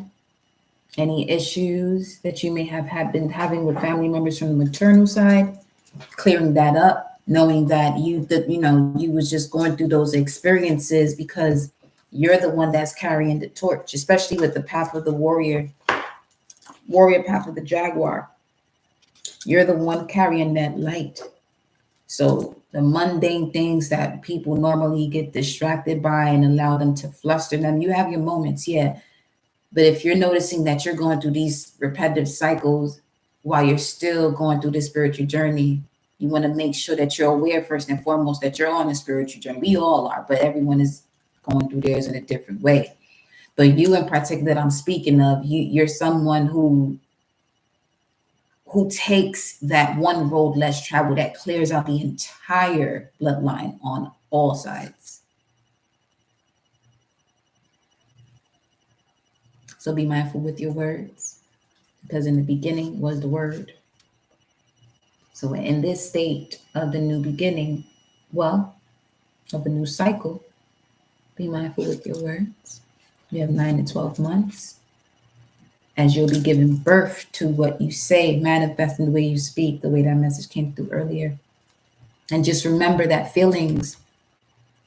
Any issues that you may have been having with family members from the maternal side, clearing that up, knowing that you was just going through those experiences because you're the one that's carrying the torch, especially with the path of the warrior path of the jaguar. You're the one carrying that light. So the mundane things that people normally get distracted by and allow them to fluster them, you have your moments, yeah. But if you're noticing that you're going through these repetitive cycles while you're still going through this spiritual journey, you want to make sure that you're aware first and foremost that you're on a spiritual journey. We all are, but everyone is going through theirs in a different way. But you in particular that I'm speaking of, you're someone who takes that one road less traveled that clears out the entire bloodline on all sides. So be mindful with your words, because in the beginning was the word. So in this state of the new beginning, of a new cycle, be mindful with your words. You have 9 to 12 months as you'll be giving birth to what you say, manifesting the way you speak, the way that message came through earlier. And just remember that feelings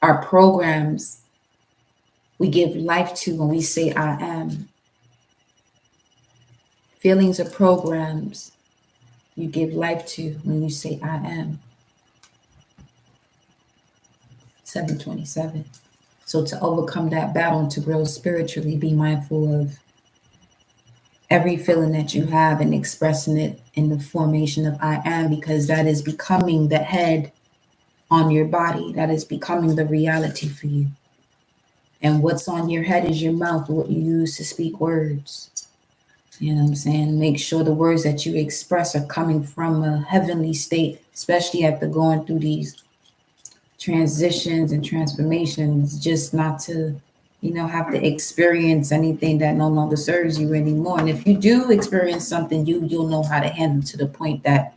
are programs we give life to when we say I am. Feelings are programs you give life to when you say I am. 727. So to overcome that battle and to grow spiritually, be mindful of every feeling that you have and expressing it in the formation of I am, because that is becoming the head on your body. That is becoming the reality for you. And what's on your head is your mouth, what you use to speak words. You know what I'm saying? Make sure the words that you express are coming from a heavenly state, especially after going through these transitions and transformations, just not to, have to experience anything that no longer serves you anymore. And if you do experience something, you'll know how to handle to the point that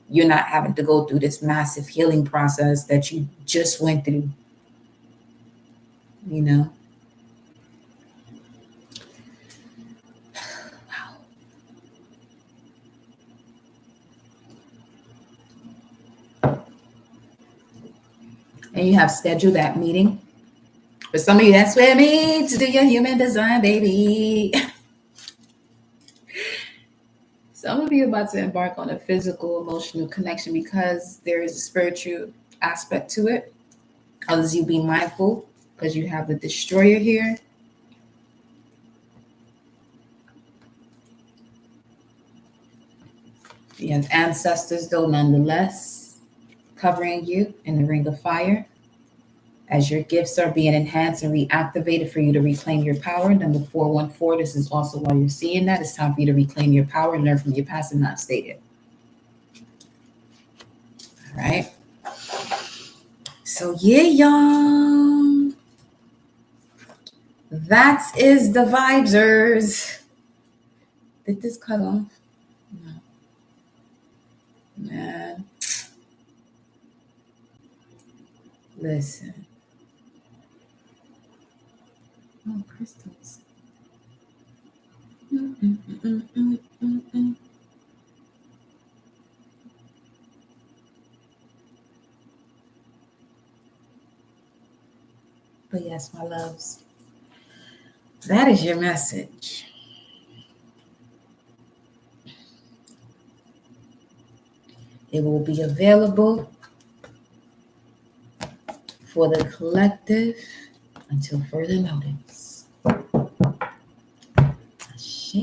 you're not having to go through this massive healing process that you just went through, Wow. And you have scheduled that meeting for For some of you, that's what it means to do your human design, baby. Some of you are about to embark on a physical, emotional connection because there is a spiritual aspect to it. Others, you be mindful because you have the destroyer here. You have ancestors, though, nonetheless, covering you in the ring of fire as your gifts are being enhanced and reactivated for you to reclaim your power. Number 414, this is also why you're seeing that. It's time for you to reclaim your power and learn from your past and not state it. All right. So, yeah, y'all. That is the vibesers. Did this cut off? No. Man. Listen. Oh, crystals. But yes, my loves, that is your message. It will be available for the collective until further notice. Ashe.